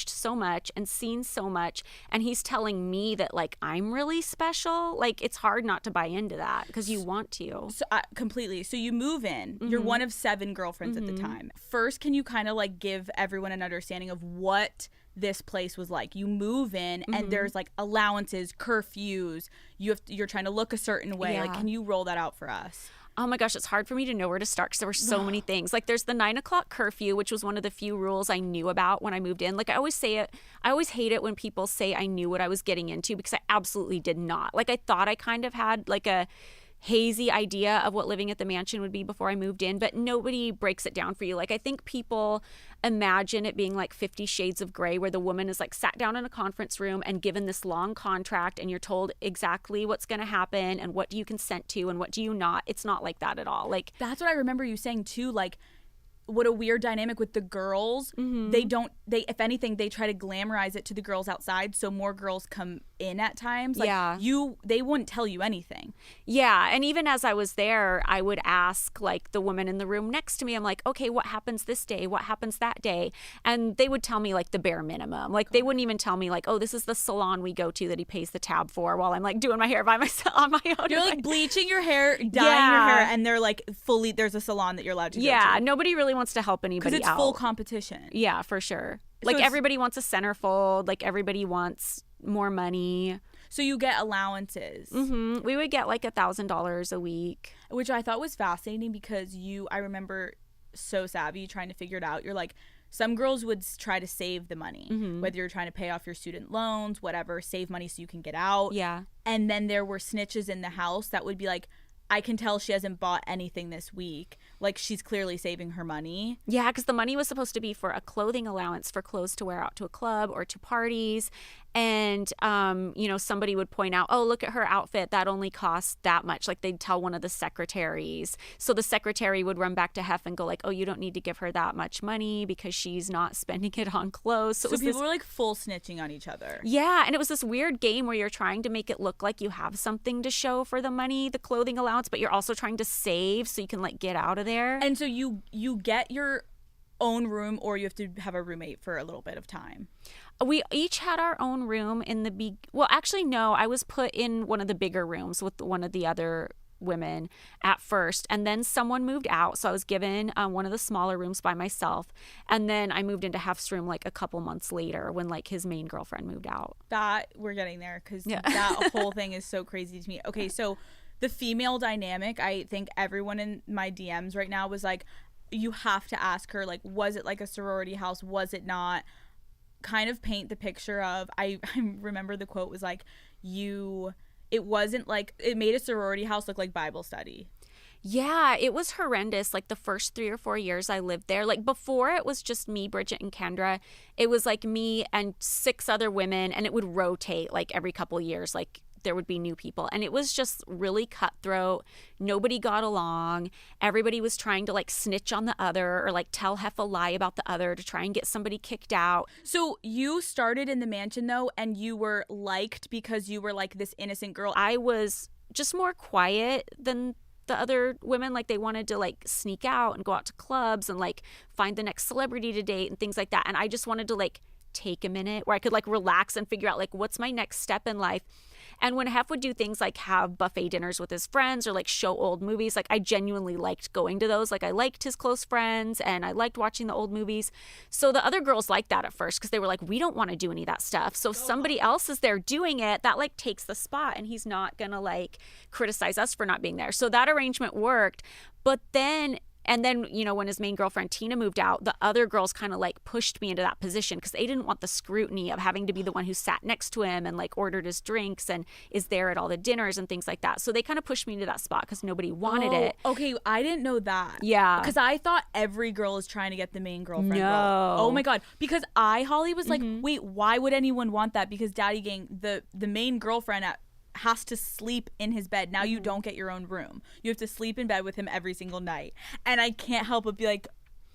so much and seen so much, and he's telling me that like I'm really special. Like it's hard not to buy into that because you want to. So completely. So you move in. You're one of 7 girlfriends at the time. First, can you kind of like give everyone an understanding of what this place was like? You move in and there's like allowances, curfews. You're trying to look a certain way. Yeah. Like, can you roll that out for us? Oh my gosh, it's hard for me to know where to start because there were so many things. Like there's the 9 o'clock curfew, which was one of the few rules I knew about when I moved in. Like I always hate it when people say I knew what I was getting into because I absolutely did not. Like I thought I kind of had like a hazy idea of what living at the mansion would be before I moved in, but nobody breaks it down for you. Like I think people imagine it being like 50 Shades of Grey, where the woman is like sat down in a conference room and given this long contract and you're told exactly what's going to happen and what do you consent to and what do you not. It's not like that at all. Like that's what I remember you saying too. Like, what a weird dynamic with the girls. They if anything, they try to glamorize it to the girls outside, so more girls come in at times. Like, yeah. They wouldn't tell you anything. Yeah, and even as I was there, I would ask like the woman in the room next to me, I'm like, okay, what happens this day? What happens that day? And they would tell me like the bare minimum. Like they wouldn't even tell me like, oh, this is the salon we go to that he pays the tab for, while I'm like doing my hair by myself on my own. You're like bleaching your hair, dyeing your hair, and they're like there's a salon that you're allowed to go to. Yeah, nobody really wants to help anybody because it's full competition. Yeah, for sure. Like everybody wants a centerfold. Like everybody wants more money. So you get allowances. We would get like $1,000 a week, which I thought was fascinating because I remember so savvy trying to figure it out. You're like, some girls would try to save the money, whether you're trying to pay off your student loans, whatever, save money so you can get out. Yeah. And then there were snitches in the house that would be like, I can tell she hasn't bought anything this week. Like, she's clearly saving her money. Yeah, because the money was supposed to be for a clothing allowance for clothes to wear out to a club or to parties. And, somebody would point out, oh, look at her outfit. That only costs that much. Like, they'd tell one of the secretaries. So the secretary would run back to Hef and go like, oh, you don't need to give her that much money because she's not spending it on clothes. So people were like full snitching on each other. Yeah, and it was this weird game where you're trying to make it look like you have something to show for the money, the clothing allowance, but you're also trying to save so you can like get out of there. And so you get your own room, or you have to have a roommate for a little bit of time. We each had our own room in the well, actually no, I was put in one of the bigger rooms with one of the other women at first, and then someone moved out, so I was given one of the smaller rooms by myself, and then I moved into Hef's room like a couple months later when like his main girlfriend moved out. That we're getting there because that whole thing is so crazy to me. Okay, so the female dynamic, I think everyone in my DMs right now was like, you have to ask her, like, was it like a sorority house? Was it not? kind of paint the picture of, I remember the quote was like, it wasn't like, it made a sorority house look like Bible study. Yeah, it was horrendous. Like the first 3 or 4 years I lived there, like before it was just me, Bridget, and Kendra. It was like me and 6 other women, and it would rotate like every couple years. Like there would be new people, and it was just really cutthroat. Nobody got along. Everybody was trying to like snitch on the other or like tell Hef a lie about the other to try and get somebody kicked out. So you started in the mansion though, and you were liked because you were like this innocent girl. I was just more quiet than the other women. Like they wanted to like sneak out and go out to clubs and like find the next celebrity to date and things like that. And I just wanted to like take a minute where I could like relax and figure out like what's my next step in life. And when Hef would do things like have buffet dinners with his friends or like show old movies, like I genuinely liked going to those. Like I liked his close friends and I liked watching the old movies. So the other girls liked that at first because they were like, we don't want to do any of that stuff. So somebody else is there doing it, that like takes the spot, and he's not gonna like criticize us for not being there. So that arrangement worked. But then you know, when his main girlfriend Tina moved out, the other girls kind of like pushed me into that position because they didn't want the scrutiny of having to be the one who sat next to him and like ordered his drinks and is there at all the dinners and things like that. So they kind of pushed me into that spot because nobody wanted it. Okay, I didn't know that. Yeah. Because I thought every girl is trying to get the main girlfriend No. role. Oh my God. Because Holly was like, wait, why would anyone want that? Because Daddy Gang, the main girlfriend has to sleep in his bed. Now you don't get your own room. You have to sleep in bed with him every single night. And I can't help but be like,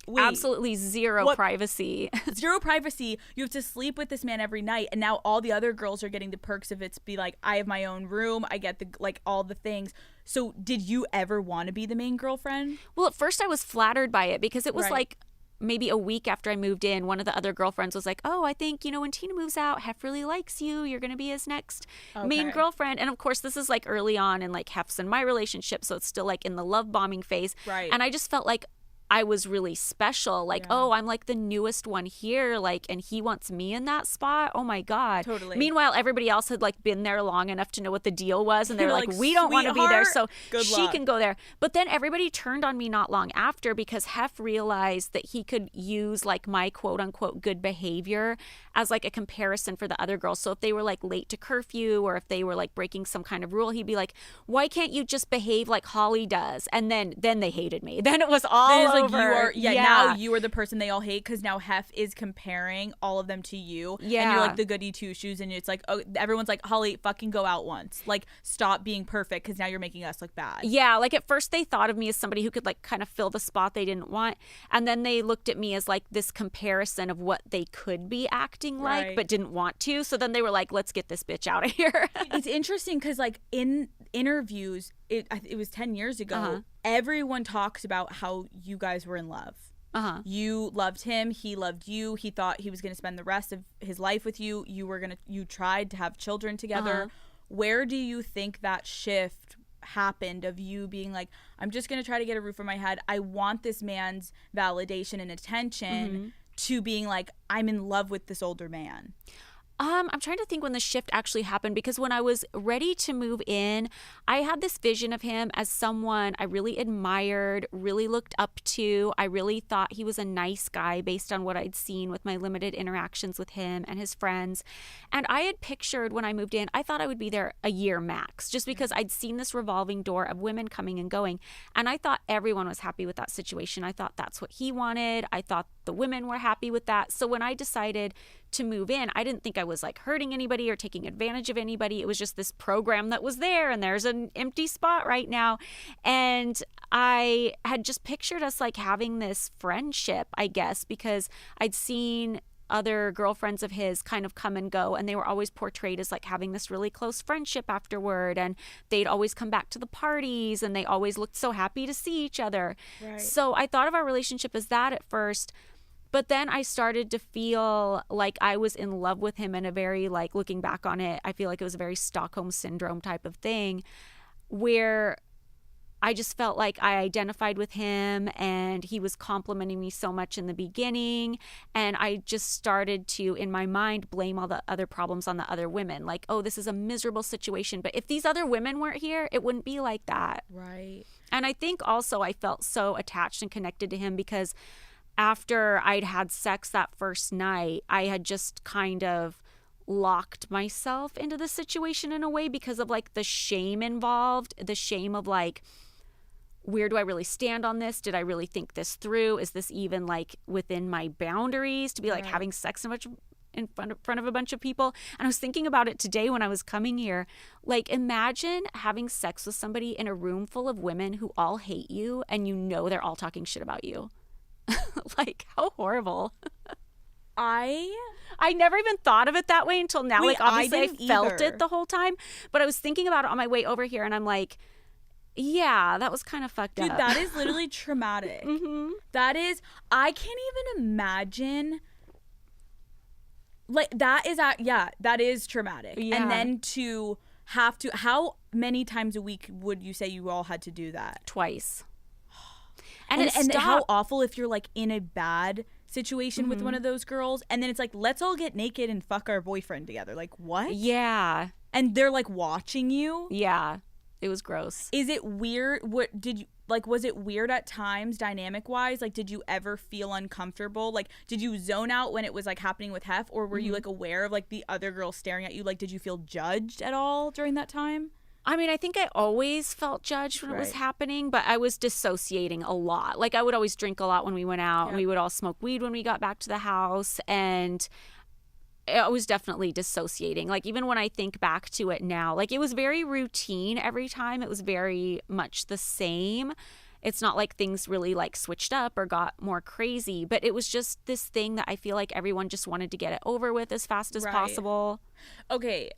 wait. Absolutely zero privacy. Zero privacy. You have to sleep with this man every night. And now all the other girls are getting the perks of it to be like, I have my own room. I get the like all the things. So did you ever want to be the main girlfriend? Well, at first I was flattered by it because it was Right. like maybe a week after I moved in, one of the other girlfriends was like, oh, I think, you know, when Tina moves out, Hef really likes you. You're going to be his next main girlfriend. And of course, this is like early on in like Hef's and my relationship. So it's still like in the love bombing phase. Right. And I just felt like I was really special. Like, oh, I'm like the newest one here. Like, and he wants me in that spot. Oh my God. Totally. Meanwhile, everybody else had like been there long enough to know what the deal was. And they were like, we don't want to be there. So she can go there. But then everybody turned on me not long after because Hef realized that he could use like my quote unquote good behavior as like a comparison for the other girls. So if they were like late to curfew or if they were like breaking some kind of rule, he'd be like, why can't you just behave like Holly does? And then they hated me. Then it was all over. Like you are, now you are the person they all hate because now Hef is comparing all of them to you. Yeah. And you're like the goody two shoes, and it's like, oh, everyone's like, Holly, fucking go out once. Like, stop being perfect because now you're making us look bad. Yeah, like at first they thought of me as somebody who could like kind of fill the spot they didn't want. And then they looked at me as like this comparison of what they could be acting like but didn't want to. So then they were like, let's get this bitch out of here. It's interesting because like in interviews, it was 10 years ago, everyone talks about how you guys were in love. You loved him, he loved you, he thought he was going to spend the rest of his life with you, you tried to have children together. Where do you think that shift happened of you being like, I'm just going to try to get a roof over my head, I want this man's validation and attention, to being like, I'm in love with this older man? I'm trying to think when the shift actually happened, because when I was ready to move in, I had this vision of him as someone I really admired, really looked up to. I really thought he was a nice guy based on what I'd seen with my limited interactions with him and his friends. And I had pictured when I moved in, I thought I would be there a year max, just because I'd seen this revolving door of women coming and going. And I thought everyone was happy with that situation. I thought that's what he wanted. I thought the women were happy with that. So when I decided to move in, I didn't think I was like hurting anybody or taking advantage of anybody. It was just this program that was there, and there's an empty spot right now. And I had just pictured us like having this friendship, I guess, because I'd seen other girlfriends of his kind of come and go, and they were always portrayed as like having this really close friendship afterward, and they'd always come back to the parties, and they always looked so happy to see each other. So I thought of our relationship as that at first. But then I started to feel like I was in love with him in a very, like, looking back on it, I feel like it was a very Stockholm syndrome type of thing, where I just felt like I identified with him and he was complimenting me so much in the beginning. And I just started to, in my mind, blame all the other problems on the other women. Like, oh, this is a miserable situation. But if these other women weren't here, it wouldn't be like that. Right. And I think also I felt so attached and connected to him because after I'd had sex that first night, I had just kind of locked myself into the situation in a way because of like the shame involved, the shame of like, where do I really stand on this? Did I really think this through? Is this even like within my boundaries to be like having sex in front of a bunch of people? And I was thinking about it today when I was coming here. Like, imagine having sex with somebody in a room full of women who all hate you and you know they're all talking shit about you. Like, how horrible. I never even thought of it that way until now. Like, obviously I felt it the whole time, but I was thinking about it on my way over here and I'm like, yeah, that was kind of fucked up. Dude, that is literally traumatic. That is, I can't even imagine. Like, that is traumatic. Yeah. And then to have to, how many times a week would you say you all had to do that? Twice. And how awful if you're like in a bad situation with one of those girls and then it's like, let's all get naked and fuck our boyfriend together. Like, what? Yeah. And they're like watching you. Yeah. It was gross. Is it weird? What did you like? Was it weird at times, dynamic wise? Like, did you ever feel uncomfortable? Like, did you zone out when it was like happening with Hef, or were you like aware of like the other girl staring at you? Like, did you feel judged at all during that time? I mean, I think I always felt judged when it was happening, but I was dissociating a lot. Like, I would always drink a lot when we went out, and we would all smoke weed when we got back to the house, and I was definitely dissociating. Like, even when I think back to it now, like, it was very routine every time. It was very much the same. It's not like things really like switched up or got more crazy, but it was just this thing that I feel like everyone just wanted to get it over with as fast as possible. Okay.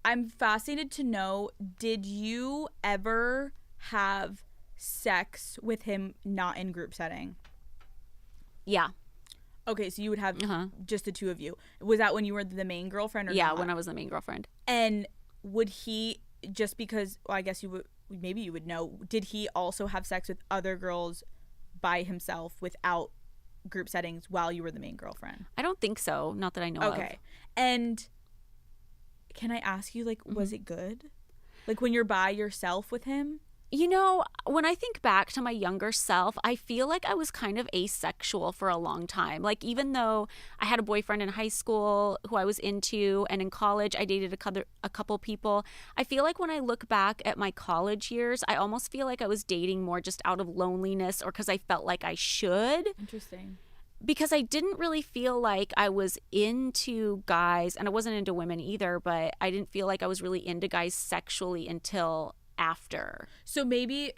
I'm fascinated to know, did you ever have sex with him not in group setting? Yeah. Okay, so you would have just the two of you. Was that when you were the main girlfriend or not? When I was the main girlfriend. And would he, just because, well, I guess you would, maybe you would know, did he also have sex with other girls by himself without group settings while you were the main girlfriend? I don't think so. Not that I know of. Okay. And can I ask you, like, was it good? Like, when you're by yourself with him? You know, when I think back to my younger self, I feel like I was kind of asexual for a long time. Like, even though I had a boyfriend in high school who I was into, and in college I dated a couple people, I feel like when I look back at my college years, I almost feel like I was dating more just out of loneliness or because I felt like I should. Interesting. Because I didn't really feel like I was into guys, and I wasn't into women either, but I didn't feel like I was really into guys sexually until after. So maybe,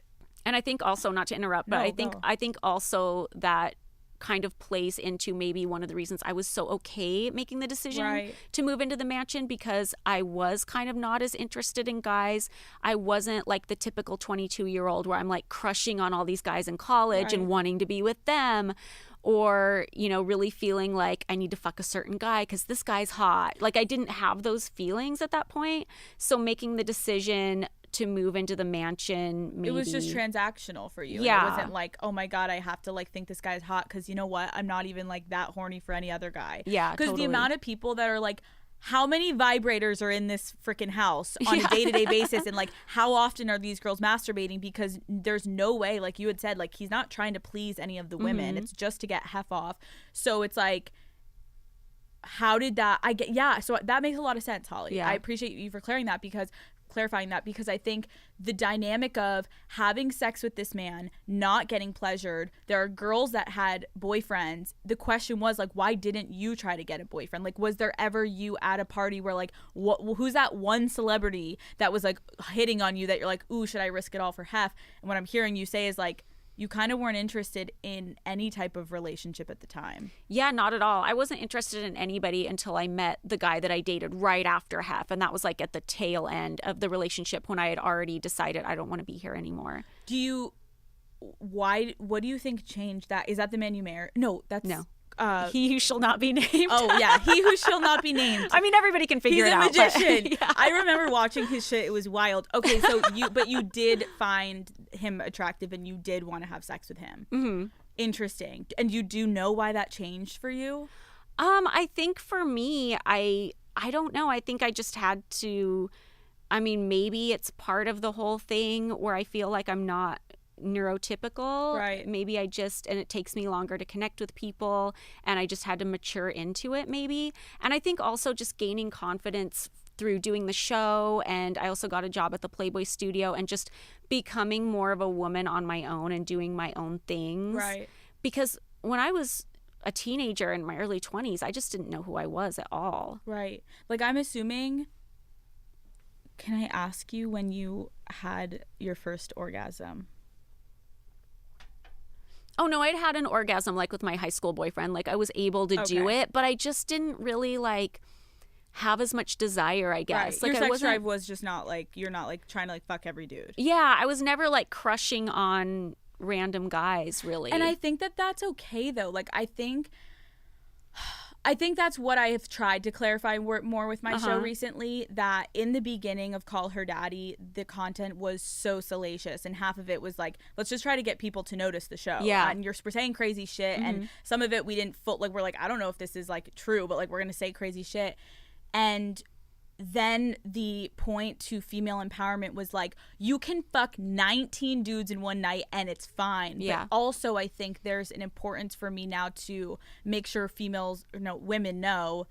and I think also, not to interrupt, but I think also that kind of plays into maybe one of the reasons I was so okay making the decision to move into the mansion, because I was kind of not as interested in guys. I wasn't like the typical 22-year-old where I'm like crushing on all these guys in college and wanting to be with them, or, you know, really feeling like I need to fuck a certain guy because this guy's hot. Like, I didn't have those feelings at that point. So making the decision to move into the mansion, maybe, it was just transactional for you. Yeah. It wasn't like, oh my God, I have to like think this guy's hot because you know what? I'm not even like that horny for any other guy. Yeah, because the amount of people that are like, how many vibrators are in this freaking house on a day-to-day basis, and like how often are these girls masturbating, because there's no way, like you had said, like he's not trying to please any of the women. It's just to get Hef off. So it's like, how did that, so that makes a lot of sense, Holly. I appreciate you for clarifying that, because I think the dynamic of having sex with this man, not getting pleasured, there are girls that had boyfriends. The question was like, why didn't you try to get a boyfriend? Like, was there ever you at a party where like, who's that one celebrity that was like hitting on you that you're like, ooh, should I risk it all for Hef? And what I'm hearing you say is like, you kind of weren't interested in any type of relationship at the time. Yeah, not at all. I wasn't interested in anybody until I met the guy that I dated right after Hef. And that was like at the tail end of the relationship when I had already decided I don't want to be here anymore. What do you think changed that? Is that the man you married? No, that's... No. He who shall not be named. Oh, yeah. He who shall not be named. I mean, everybody can figure it out. He's a magician. I remember watching his shit. It was wild. Okay, so you did find him attractive and you did want to have sex with him. Mm-hmm. Interesting. And you do know why that changed for you? I think for me, I don't know. I think I just had to, I mean, maybe it's part of the whole thing where I feel like I'm not neurotypical. Right. Maybe and it takes me longer to connect with people, and I just had to mature into it maybe. And I think also just gaining confidence through doing the show, and I also got a job at the Playboy studio, and just becoming more of a woman on my own and doing my own things. Right. Because when I was a teenager in my early 20s, I just didn't know who I was at all. Right. Like, I'm assuming, can I ask you when you had your first orgasm? Oh, no, I'd had an orgasm, like, with my high school boyfriend. Like, I was able to do it, but I just didn't really, like, have as much desire, I guess. Right. Like, your sex drive was just not, like, you're not, like, trying to, like, fuck every dude. Yeah, I was never, like, crushing on random guys, really. And I think that that's okay, though. Like, I think that's what I have tried to clarify more with my show recently, that in the beginning of Call Her Daddy, the content was so salacious, and half of it was like, let's just try to get people to notice the show. Yeah. And we're saying crazy shit, and some of it we didn't like, we're like, I don't know if this is, like, true, but, like, we're gonna say crazy shit. And then the point to female empowerment was like, you can fuck 19 dudes in one night and it's fine. Yeah. But also, I think there's an importance for me now to make sure women know,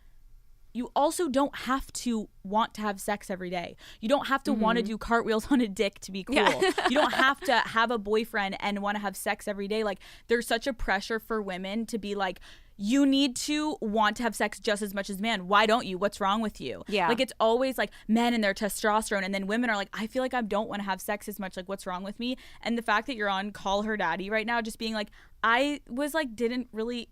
you also don't have to want to have sex every day. You don't have to want to do cartwheels on a dick to be cool. Yeah. You don't have to have a boyfriend and want to have sex every day. Like, there's such a pressure for women to be like, you need to want to have sex just as much as man. Why don't you? What's wrong with you? Yeah. Like, it's always like men and their testosterone, and then women are like, I feel like I don't want to have sex as much. Like, what's wrong with me? And the fact that you're on Call Her Daddy right now, just being like, I was like,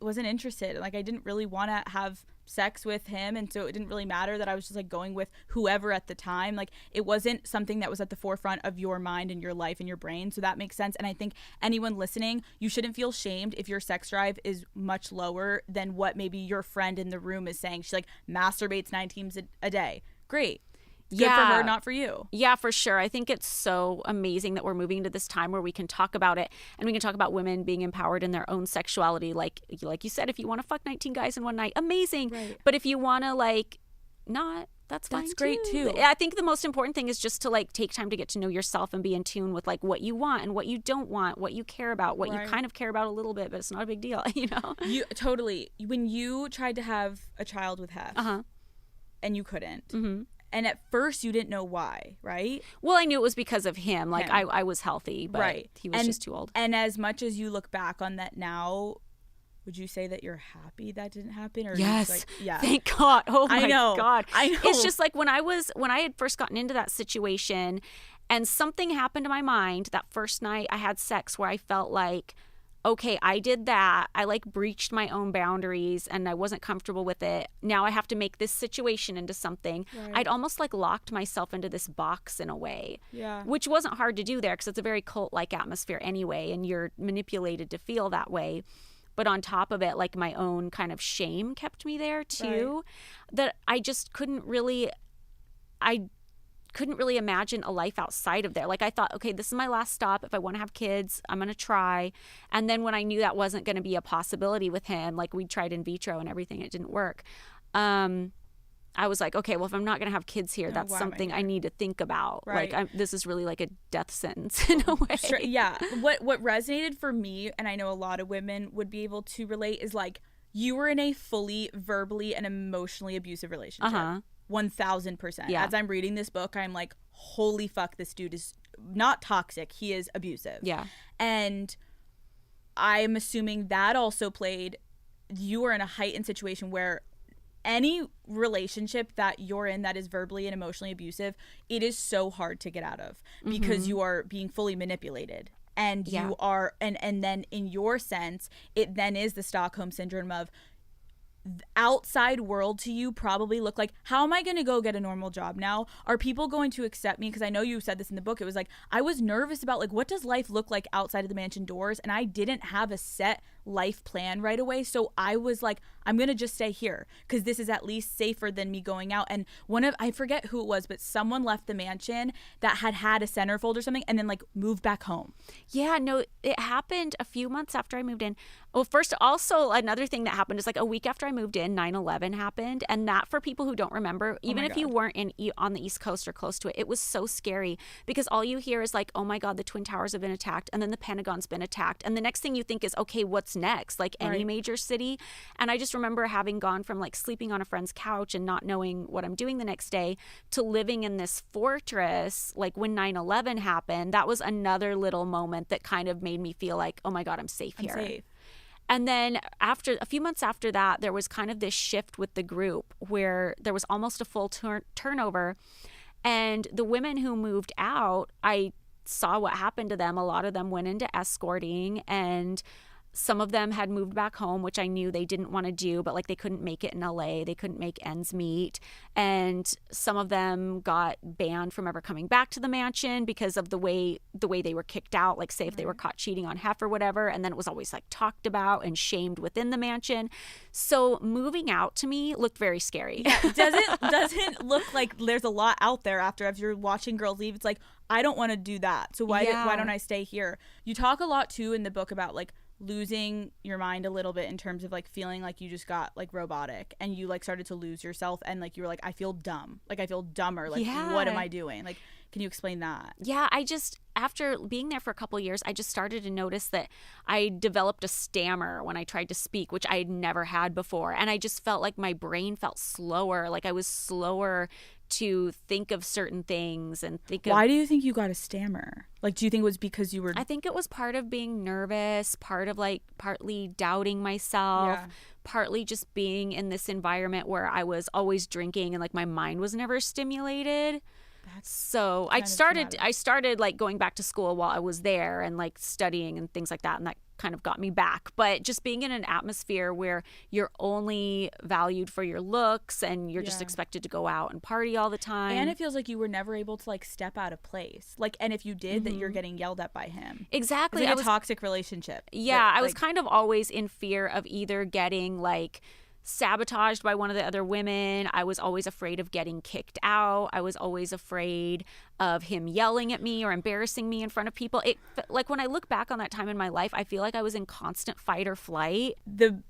wasn't interested. Like, I didn't really want to have sex with him, and so it didn't really matter that I was just like going with whoever at the time. Like, it wasn't something that was at the forefront of your mind and your life and your brain. So that makes sense. And I think anyone listening, you shouldn't feel shamed if your sex drive is much lower than what maybe your friend in the room is saying. She like masturbates 9 times a day. Great. Good for her, not for you. Yeah, for sure. I think it's so amazing that we're moving to this time where we can talk about it, and we can talk about women being empowered in their own sexuality. Like you said, if you want to fuck 19 guys in one night, amazing. Right. But if you want to, like, not, that's fine. That's great too. I think the most important thing is just to, like, take time to get to know yourself and be in tune with, like, what you want and what you don't want, what you care about, what you kind of care about a little bit, but it's not a big deal, you know? You totally. When you tried to have a child with Hef, and you couldn't, and at first you didn't know why, right? Well, I knew it was because of him. Like, I was healthy, but he was just too old. And as much as you look back on that now, would you say that you're happy that didn't happen? Or yes. Like, yeah. Thank God. Oh my God. I know. It's just like when I had first gotten into that situation and something happened to my mind that first night I had sex where I felt like, okay, I did that. I like breached my own boundaries and I wasn't comfortable with it. Now I have to make this situation into something. Right. I'd almost like locked myself into this box in a way, which wasn't hard to do there because it's a very cult-like atmosphere anyway, and you're manipulated to feel that way. But on top of it, like, my own kind of shame kept me there too, that I just couldn't really imagine a life outside of there. Like, I thought, okay, this is my last stop. If I want to have kids, I'm going to try. And then when I knew that wasn't going to be a possibility with him, like, we tried in vitro and everything, it didn't work. I was like, okay, well, if I'm not going to have kids here, that's something I need to think about. Right. Like, this is really like a death sentence in a way. Sure, yeah. What resonated for me, and I know a lot of women would be able to relate, is like, you were in a fully verbally and emotionally abusive relationship. 1000%. Yeah. As I'm reading this book, I'm like, holy fuck, this dude is not toxic. He is abusive. Yeah. And I'm assuming that also played, you were in a heightened situation where any relationship that you're in that is verbally and emotionally abusive, it is so hard to get out of because you are being fully manipulated. And you are, and then in your sense, it then is the Stockholm syndrome of, outside world to you probably look like, how am I going to go get a normal job now? Are people going to accept me? Because I know you said this in the book. It was like, I was nervous about, like, what does life look like outside of the mansion doors? And I didn't have a set life plan right away. So I was like, I'm going to just stay here because this is at least safer than me going out. And I forget who it was, but someone left the mansion that had a centerfold or something and then like moved back home. Yeah, no, it happened a few months after I moved in. Well, first, also another thing that happened is like a week after I moved in, 9/11 happened. And that, for people who don't remember, even if you weren't on the East Coast or close to it, it was so scary because all you hear is like, oh my God, the Twin Towers have been attacked. And then the Pentagon's been attacked. And the next thing you think is, okay, what's next? Like any major city. And I just remember having gone from like sleeping on a friend's couch and not knowing what I'm doing the next day to living in this fortress. Like when 9/11 happened, that was another little moment that kind of made me feel like, oh my God, I'm safe here. Safe. And then a few months after that, there was kind of this shift with the group where there was almost a full turnover. And the women who moved out, I saw what happened to them. A lot of them went into escorting, and some of them had moved back home, which I knew they didn't want to do, but like they couldn't make it in LA. They couldn't make ends meet. And some of them got banned from ever coming back to the mansion because of the way they were kicked out. Like say if they were caught cheating on Hef or whatever, and then it was always like talked about and shamed within the mansion. So moving out to me looked very scary. Yeah, doesn't look like there's a lot out there after if you're watching girls leave. It's like, I don't want to do that. So why don't I stay here? You talk a lot too in the book about like losing your mind a little bit in terms of like feeling like you just got like robotic and you like started to lose yourself and like you were like, I feel dumb, like I feel dumber, like what am I doing? Like, can you explain that? Yeah, after being there for a couple of years, I just started to notice that I developed a stammer when I tried to speak, which I had never had before. And I just felt like my brain felt slower, like I was slower to think of certain things and think of... Why do you think you got a stammer? Like, do you think it was because you were... I think it was part of being nervous, part of like partly doubting myself, partly just being in this environment where I was always drinking and like my mind was never stimulated. So I started like going back to school while I was there and like studying and things like that, and that kind of got me back. But just being in an atmosphere where you're only valued for your looks and you're just expected to go out and party all the time, and it feels like you were never able to like step out of place, like, and if you did, that you're getting yelled at by him. Exactly. It's like a toxic relationship. I was kind of always in fear of either getting like sabotaged by one of the other women. I was always afraid of getting kicked out. I was always afraid of him yelling at me or embarrassing me in front of people. It like when I look back on that time in my life, I feel like I was in constant fight or flight. The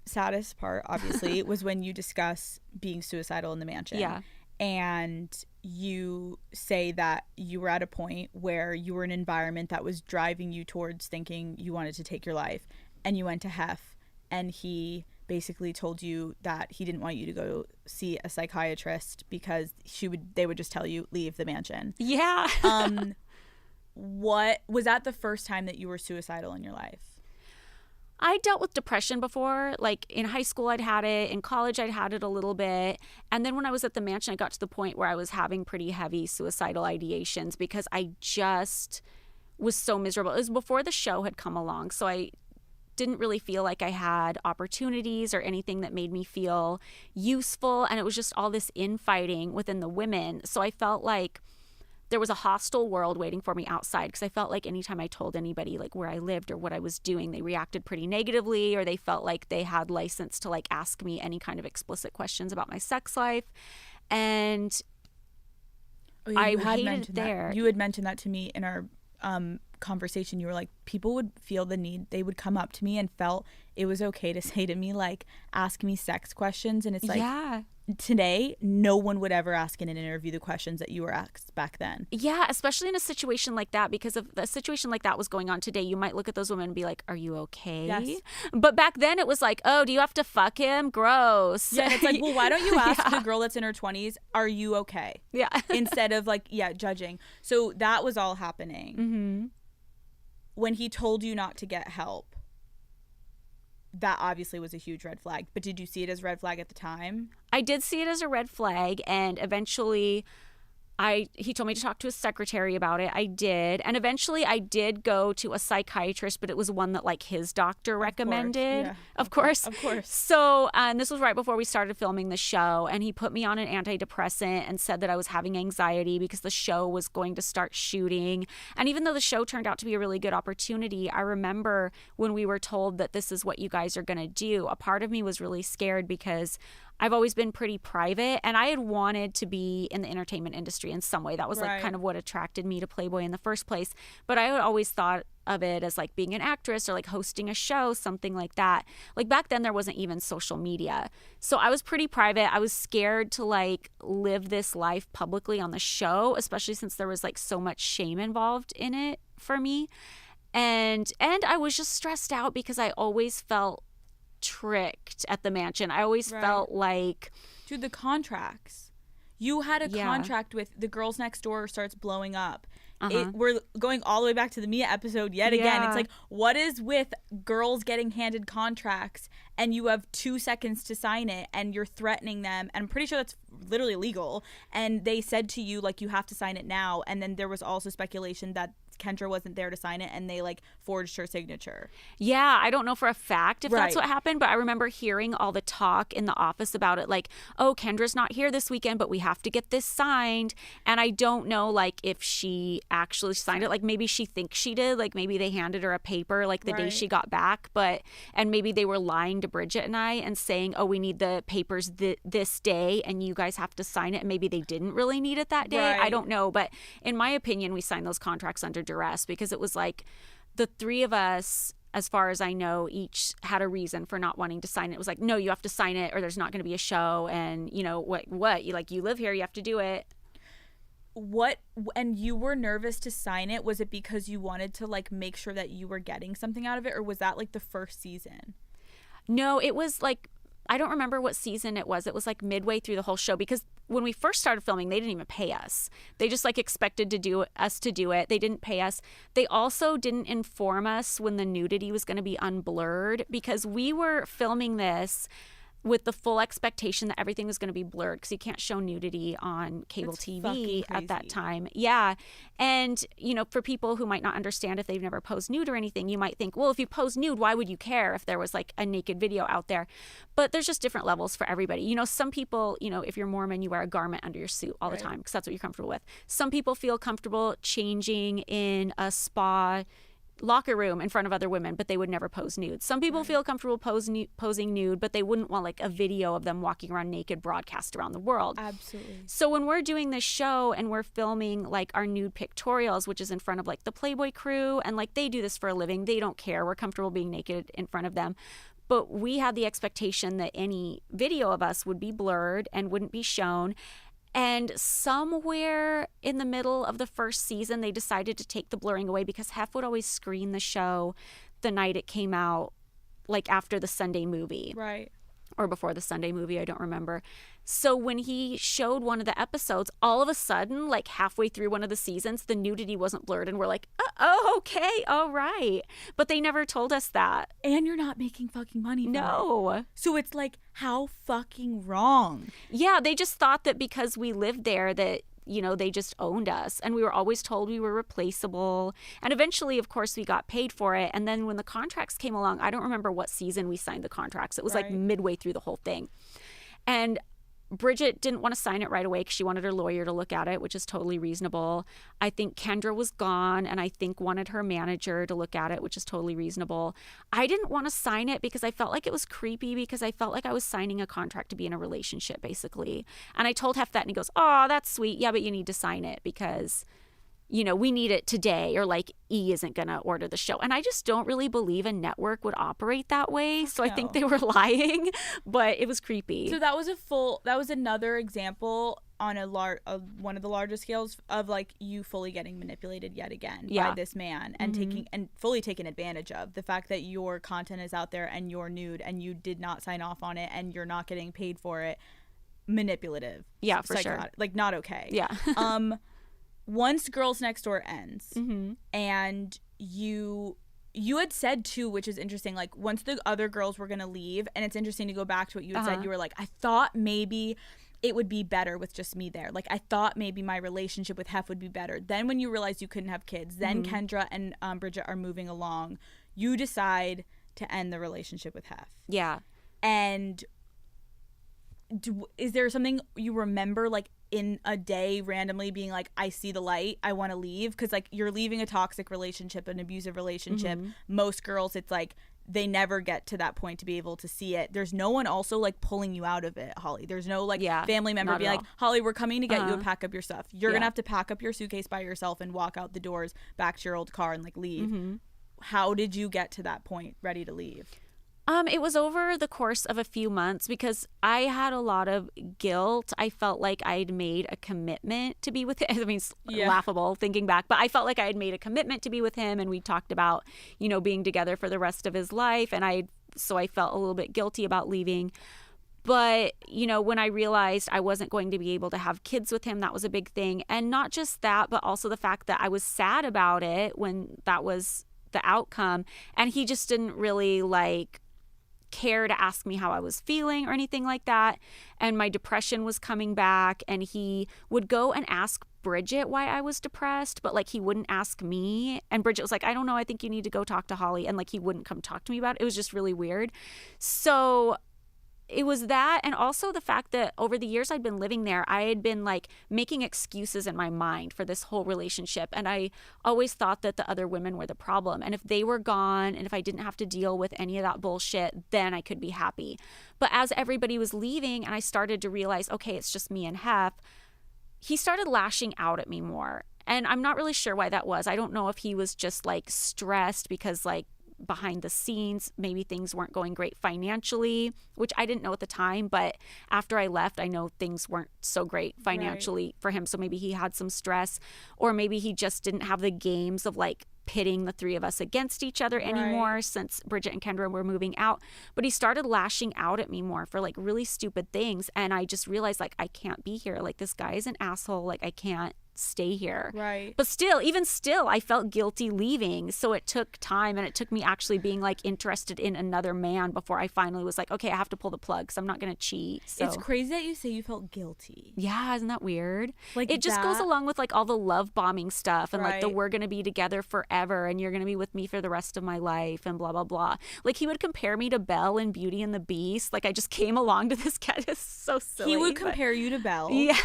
saddest part, obviously, was when you discuss being suicidal in the mansion. Yeah. And you say that you were at a point where you were in an environment that was driving you towards thinking you wanted to take your life, and you went to Hef, and he basically told you that he didn't want you to go see a psychiatrist because they would just tell you leave the mansion. Yeah. What was that the first time that you were suicidal in your life? I dealt with depression before. Like in high school I'd had it, in college I'd had it a little bit, and then when I was at the mansion I got to the point where I was having pretty heavy suicidal ideations because I just was so miserable. It was before the show had come along, so I didn't really feel like I had opportunities or anything that made me feel useful, and it was just all this infighting within the women. So I felt like there was a hostile world waiting for me outside, because I felt like anytime I told anybody like where I lived or what I was doing, they reacted pretty negatively, or they felt like they had license to like ask me any kind of explicit questions about my sex life. And I hated it there. You had mentioned that to me in our conversation. You were like, people would feel the need, they would come up to me and felt it was okay to say to me like, ask me sex questions, and it's like, today no one would ever ask in an interview the questions that you were asked back then. Yeah, especially in a situation like that, because if a situation like that was going on today, you might look at those women and be like, are you okay? Yes. But back then it was like, oh, do you have to fuck him? Gross. Yeah, and it's like, well, why don't you ask the girl that's in her 20s, are you okay? Yeah. Instead of like, judging. So that was all happening. Mm-hmm. When he told you not to get help, that obviously was a huge red flag. But did you see it as a red flag at the time? I did see it as a red flag, and eventually he told me to talk to his secretary about it. I did. And eventually I did go to a psychiatrist, but it was one that like his doctor recommended. Yeah. Of course. Of course. So, and this was right before we started filming the show. And he put me on an antidepressant and said that I was having anxiety because the show was going to start shooting. And even though the show turned out to be a really good opportunity, I remember when we were told that this is what you guys are going to do, a part of me was really scared because I've always been pretty private and I had wanted to be in the entertainment industry in some way. That was like kind of what attracted me to Playboy in the first place. But I had always thought of it as like being an actress or like hosting a show, something like that. Like back then there wasn't even social media. So I was pretty private. I was scared to like live this life publicly on the show, especially since there was like so much shame involved in it for me. And I was just stressed out because I always felt tricked at the mansion. I always felt like, dude, the contracts. You had a contract with the Girls Next Door starts blowing up. We're going all the way back to the Mia episode yet again. It's like, what is with girls getting handed contracts and you have 2 seconds to sign it and you're threatening them? And I'm pretty sure that's literally illegal. And they said to you, like, you have to sign it now. And then there was also speculation that Kendra wasn't there to sign it and they like forged her signature. Yeah, I don't know for a fact if that's what happened, but I remember hearing all the talk in the office about it, like, oh, Kendra's not here this weekend, but we have to get this signed. And I don't know like if she actually signed it. Like maybe she thinks she did, like maybe they handed her a paper like the day she got back, and maybe they were lying to Bridget and I and saying, oh, we need the papers this day and you guys have to sign it, and maybe they didn't really need it that day. I don't know, but in my opinion we signed those contracts under duress because it was like the three of us, as far as I know, each had a reason for not wanting to sign it. It was like, no, you have to sign it or there's not going to be a show, and you know what you like, you live here, you have to do it. And you were nervous to sign it? Was it because you wanted to like make sure that you were getting something out of it, or was that like the first season? No, it was like, I don't remember what season it was. It was like midway through the whole show, because when we first started filming, they didn't even pay us. They just like expected us to do it. They didn't pay us. They also didn't inform us when the nudity was going to be unblurred, because we were filming this with the full expectation that everything was going to be blurred, because you can't show nudity on cable TV at that time. Yeah. And, you know, for people who might not understand if they've never posed nude or anything, you might think, well, if you pose nude, why would you care if there was like a naked video out there? But there's just different levels for everybody. You know, some people, you know, if you're Mormon, you wear a garment under your suit all the time because that's what you're comfortable with. Some people feel comfortable changing in a spa locker room in front of other women, but they would never pose nude. Some people feel comfortable posing nude, but they wouldn't want like a video of them walking around naked broadcast around the world. Absolutely. So when we're doing this show and we're filming like our nude pictorials, which is in front of like the Playboy crew, and like they do this for a living, they don't care. We're comfortable being naked in front of them. But we had the expectation that any video of us would be blurred and wouldn't be shown. And somewhere in the middle of the first season, they decided to take the blurring away, because Hef would always screen the show the night it came out, like after the Sunday movie. Right. Or before the Sunday movie, I don't remember. So when he showed one of the episodes, all of a sudden, like halfway through one of the seasons, the nudity wasn't blurred. And we're like, oh, okay, all right. But they never told us that. And you're not making fucking money from No. it. So it's like, how fucking wrong? Yeah, they just thought that because we lived there that, you know, they just owned us. And we were always told we were replaceable. And eventually, of course, we got paid for it. And then when the contracts came along, I don't remember what season we signed the contracts. It was like midway through the whole thing. And Bridget didn't want to sign it right away because she wanted her lawyer to look at it, which is totally reasonable. I think Kendra was gone and I think wanted her manager to look at it, which is totally reasonable. I didn't want to sign it because I felt like it was creepy, because I felt like I was signing a contract to be in a relationship, basically. And I told Hef that and he goes, oh, that's sweet. Yeah, but you need to sign it because, you know, we need it today, or like E isn't going to order the show. And I just don't really believe a network would operate that way. So I think they were lying, but it was creepy. So that was another example on one of the largest scales of like you fully getting manipulated yet again by this man and fully taken advantage of. The fact that your content is out there and you're nude and you did not sign off on it and you're not getting paid for it. Manipulative. Yeah, for sure. Like not okay. Yeah. Once Girls Next Door ends, and you had said too, which is interesting, like once the other girls were gonna leave, and it's interesting to go back to what you had said. You were like, I thought maybe it would be better with just me there. Like, I thought maybe my relationship with Hef would be better. Then when you realize you couldn't have kids, then Kendra and Bridget are moving along, you decide to end the relationship with Hef. Yeah. And is there something you remember, like, in a day randomly being like, I see the light, I want to leave? Because, like, you're leaving a toxic relationship, an abusive relationship. Most girls, it's like, they never get to that point to be able to see it. There's no one also, like, pulling you out of it, Holly. There's no, like, family member being like, Holly, we're coming to get you and pack up your stuff. You're going to have to pack up your suitcase by yourself and walk out the doors back to your old car and, like, leave. How did you get to that point ready to leave? It was over the course of a few months because I had a lot of guilt. I felt like I'd made a commitment to be with him. I mean, it's laughable thinking back, but I felt like I had made a commitment to be with him, and we talked about, you know, being together for the rest of his life. And so I felt a little bit guilty about leaving. But, you know, when I realized I wasn't going to be able to have kids with him, that was a big thing. And not just that, but also the fact that I was sad about it when that was the outcome. And he just didn't really, like, care to ask me how I was feeling or anything like that. And my depression was coming back, and he would go and ask Bridget why I was depressed, but, like, he wouldn't ask me. And Bridget was like, I don't know, I think you need to go talk to Holly. And, like, he wouldn't come talk to me about it. It was just really weird. So it was that, and also the fact that over the years I'd been living there, I had been, like, making excuses in my mind for this whole relationship. And I always thought that the other women were the problem. And if they were gone, and if I didn't have to deal with any of that bullshit, then I could be happy. But as everybody was leaving and I started to realize, okay, it's just me and Hef, he started lashing out at me more. And I'm not really sure why that was. I don't know if he was just, like, stressed because, like, behind the scenes, maybe things weren't going great financially, which I didn't know at the time, but after I left, I know things weren't so great financially for him. So maybe he had some stress, or maybe he just didn't have the games of, like, pitting the three of us against each other anymore since Bridget and Kendra were moving out. But he started lashing out at me more for, like, really stupid things. And I just realized, like, I can't be here. Like, this guy is an asshole. Like, I can't stay here. Right. But even still, I felt guilty leaving. So it took time, and it took me actually being, like, interested in another man before I finally was like, okay, I have to pull the plug because I'm not going to cheat. So it's crazy that you say you felt guilty. Yeah, isn't that weird? Like, it just goes along with, like, all the love bombing stuff and like the we're going to be together forever and you're going to be with me for the rest of my life and blah, blah, blah. Like, he would compare me to Belle in Beauty and the Beast. Like, I just came along to this guy. It's so silly. He would compare you to Belle. Yeah.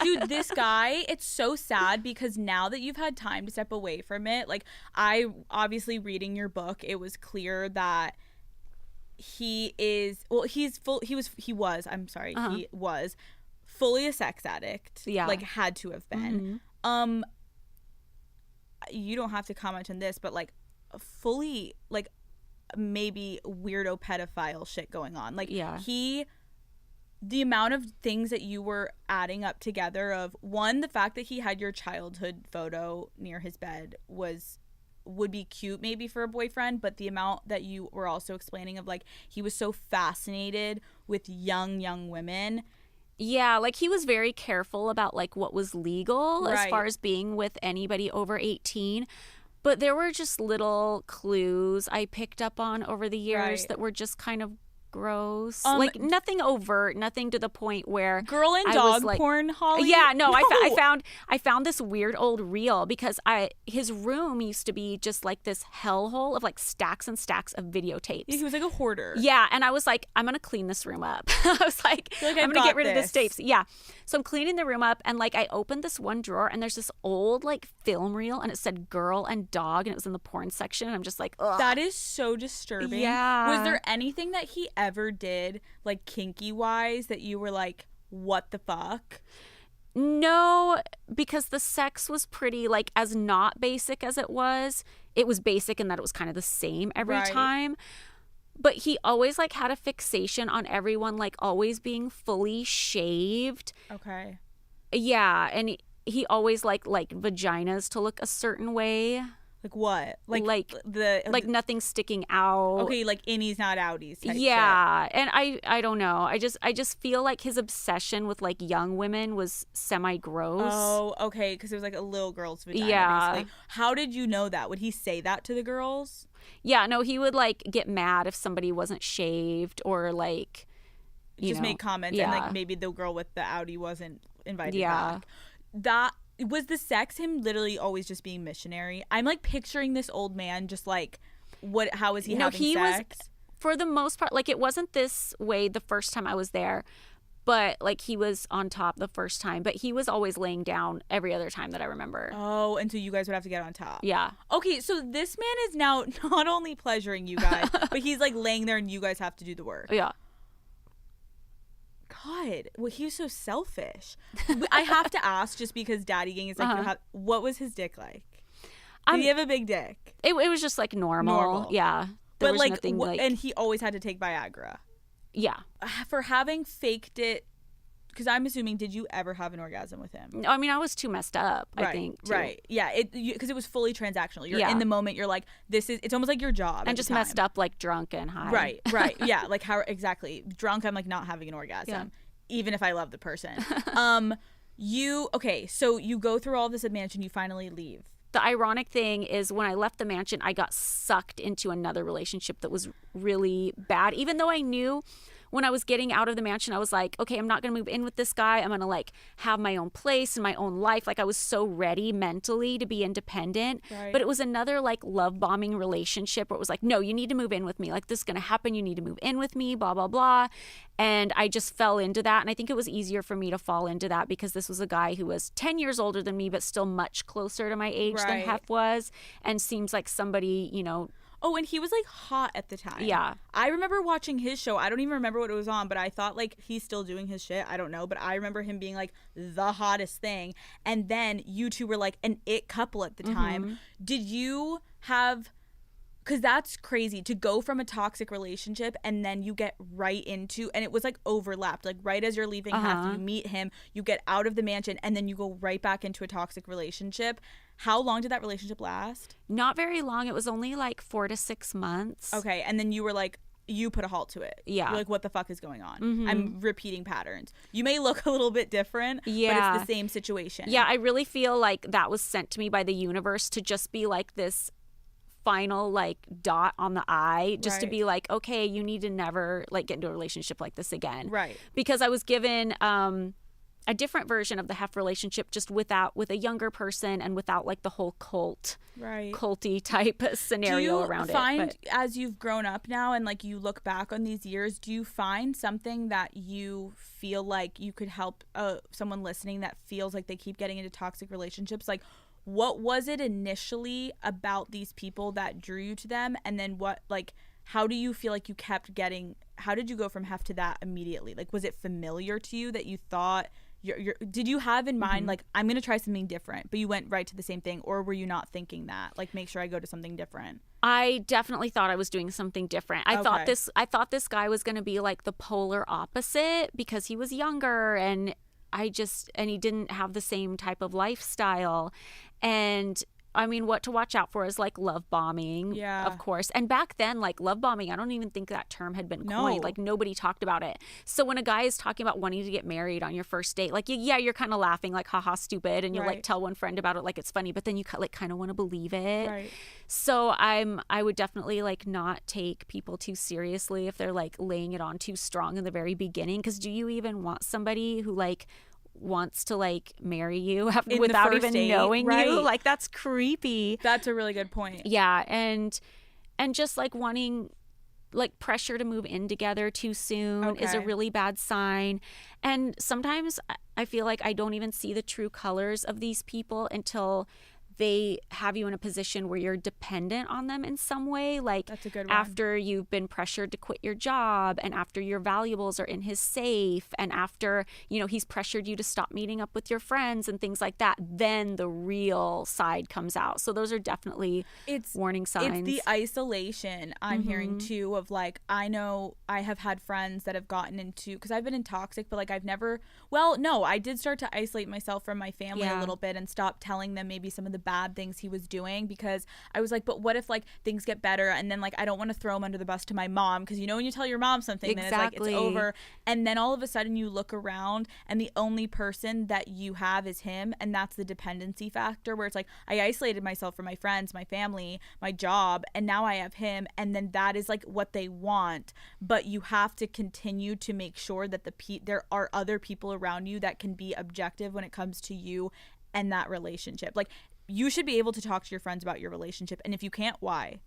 Dude, this guy, it's so sad because now that you've had time to step away from it, like, I obviously reading your book, it was clear that he was fully a sex addict. Yeah. Like, had to have been. You don't have to comment on this, but, like, fully, like, maybe weirdo pedophile shit going on. Like, the amount of things that you were adding up together of, one, the fact that he had your childhood photo near his bed would be cute maybe for a boyfriend, but the amount that you were also explaining of, like, he was so fascinated with young women. Yeah, like, he was very careful about, like, what was legal as far as being with anybody over 18. But there were just little clues I picked up on over the years that were just kind of gross. Like, nothing overt, nothing to the point where girl and dog porn, Holly. Yeah, no. I found this weird old reel because his room used to be just like this hellhole of, like, stacks and stacks of videotapes. He was like a hoarder. Yeah, and I was like, I'm gonna clean this room up. I was like I'm gonna get rid of this tapes. Yeah, so I'm cleaning the room up, and, like, I opened this one drawer, and there's this old, like, film reel, and it said girl and dog, and it was in the porn section, and I'm just like, ugh. That is so disturbing. Yeah. Was there anything that he ever did, like, kinky wise, that you were like, what the fuck? No, because the sex was pretty, like, as not basic as it was basic in that it was kind of the same every time. But he always, like, had a fixation on everyone, like, always being fully shaved. Okay. Yeah, and he always like vaginas to look a certain way. Like what? Like nothing sticking out. Okay, like innies not outies type yeah, shit. And I don't know. I just feel like his obsession with, like, young women was semi-gross. Oh, okay, because it was like a little girl's vagina, basically. How did you know that? Would he say that to the girls? Yeah, no, he would, like, get mad if somebody wasn't shaved or, like, just make comments and like maybe the girl with the Audi wasn't invited back. That was the sex him literally always just being missionary. I'm like picturing this old man just like how is he having sex? Was, for the most part, like it wasn't this way the first time I was there, but like he was on top the first time, but he was always laying down every other time that I remember. Oh, and so you guys would have to get on top. Yeah. Okay, so this man is now not only pleasuring you guys, but he's like laying there and you guys have to do the work. Yeah. God, well, he was so selfish. I have to ask, just because Daddy Gang is like, what was his dick like? Did he have a big dick? It was just like normal. Yeah. There was like, nothing, like, and he always had to take Viagra. Yeah. For having faked it, because I'm assuming, did you ever have an orgasm with him? No, I mean, I was too messed up, I think. Too. Right. Yeah. Because it was fully transactional. You're in the moment. You're like, it's almost like your job. And just messed up, like drunk and high. Right. Yeah. Like how exactly drunk. I'm like not having an orgasm, even if I love the person. So you go through all this at mansion. You finally leave. The ironic thing is when I left the mansion, I got sucked into another relationship that was really bad. Even though I knew when I was getting out of the mansion, I was like, okay, I'm not going to move in with this guy. I'm going to like have my own place and my own life. Like I was so ready mentally to be independent. Right. But it was another like love bombing relationship where it was like, no, you need to move in with me. Like this is going to happen. You need to move in with me, blah, blah, blah. And I just fell into that. And I think it was easier for me to fall into that because this was a guy who was 10 years older than me, but still much closer to my age than Hef was. And seems like somebody, you know. Oh, and he was like hot at the time. Yeah. I remember watching his show. I don't even remember what it was on, but I thought like he's still doing his shit. I don't know. But I remember him being like the hottest thing. And then you two were like an it couple at the time. Did you have, because that's crazy to go from a toxic relationship and then you get right into, and it was like overlapped. Like right as you're leaving Hef, you meet him, you get out of the mansion, and then you go right back into a toxic relationship. How long did that relationship last? Not very long. It was only like 4 to 6 months. Okay. And then you were like, you put a halt to it. Yeah. You're like, what the fuck is going on? I'm repeating patterns. You may look a little bit different, but it's the same situation. Yeah. I really feel like that was sent to me by the universe to just be like this final like dot on the I, just to be like, okay, you need to never like get into a relationship like this again. Right. Because I was given a different version of the Hef relationship, just with a younger person and without like the whole culty type scenario around it. Do you find as you've grown up now and like you look back on these years, do you find something that you feel like you could help someone listening that feels like they keep getting into toxic relationships? Like, what was it initially about these people that drew you to them? And then how do you feel like you kept getting, how did you go from Hef to that immediately? Like, was it familiar to you that you thought, did you have in mind, like, I'm going to try something different, but you went right to the same thing? Or were you not thinking that? Like, make sure I go to something different. I definitely thought I was doing something different. I thought this guy was going to be like the polar opposite because he was younger and he didn't have the same type of lifestyle. And I mean, what to watch out for is like love bombing, of course. And back then, like love bombing, I don't even think that term had been coined. Like nobody talked about it. So when a guy is talking about wanting to get married on your first date, like, you're kind of laughing like, haha, stupid. And you'll like tell one friend about it like it's funny, but then you like kind of want to believe it. Right. So I would definitely like not take people too seriously if they're like laying it on too strong in the very beginning. Because do you even want somebody who like wants to like marry you without even knowing you? Like that's creepy. That's a really good point. Yeah. And just like wanting like pressure to move in together too soon is a really bad sign. And sometimes I feel like I don't even see the true colors of these people until they have you in a position where you're dependent on them in some way. Like that's a good one. After you've been pressured to quit your job and after your valuables are in his safe and after, he's pressured you to stop meeting up with your friends and things like that, then the real side comes out. So those are definitely warning signs. It's the isolation I'm hearing too of like, I know I have had friends that have gotten into, because I've been in toxic, but like I did start to isolate myself from my family a little bit and stop telling them maybe some of the bad things he was doing, because I was like, but what if like things get better, and then like I don't want to throw him under the bus to my mom, because you know when you tell your mom something, then it's like it's over, and then all of a sudden you look around and the only person that you have is him, and that's the dependency factor, where it's like I isolated myself from my friends, my family, my job, and now I have him, and then that is like what they want. But you have to continue to make sure that there are other people around you that can be objective when it comes to you and that relationship. Like, you should be able to talk to your friends about your relationship, and if you can't, why?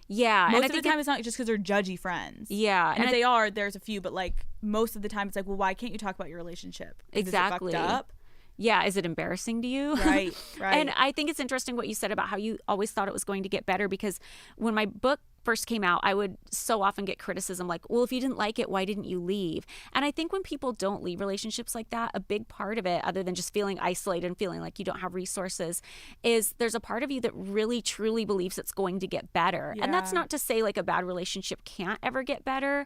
Yeah. Most of the time it's not just because they're judgy friends. Yeah. And if they are, there's a few, but like most of the time it's like, well, why can't you talk about your relationship? Exactly. Is it fucked up? Yeah. Is it embarrassing to you? Right. And I think it's interesting what you said about how you always thought it was going to get better, because when my book first came out, I would so often get criticism like, well, if you didn't like it, why didn't you leave? And I think when people don't leave relationships like that, a big part of it, other than just feeling isolated and feeling like you don't have resources, is there's a part of you that really truly believes it's going to get better. And that's not to say like a bad relationship can't ever get better,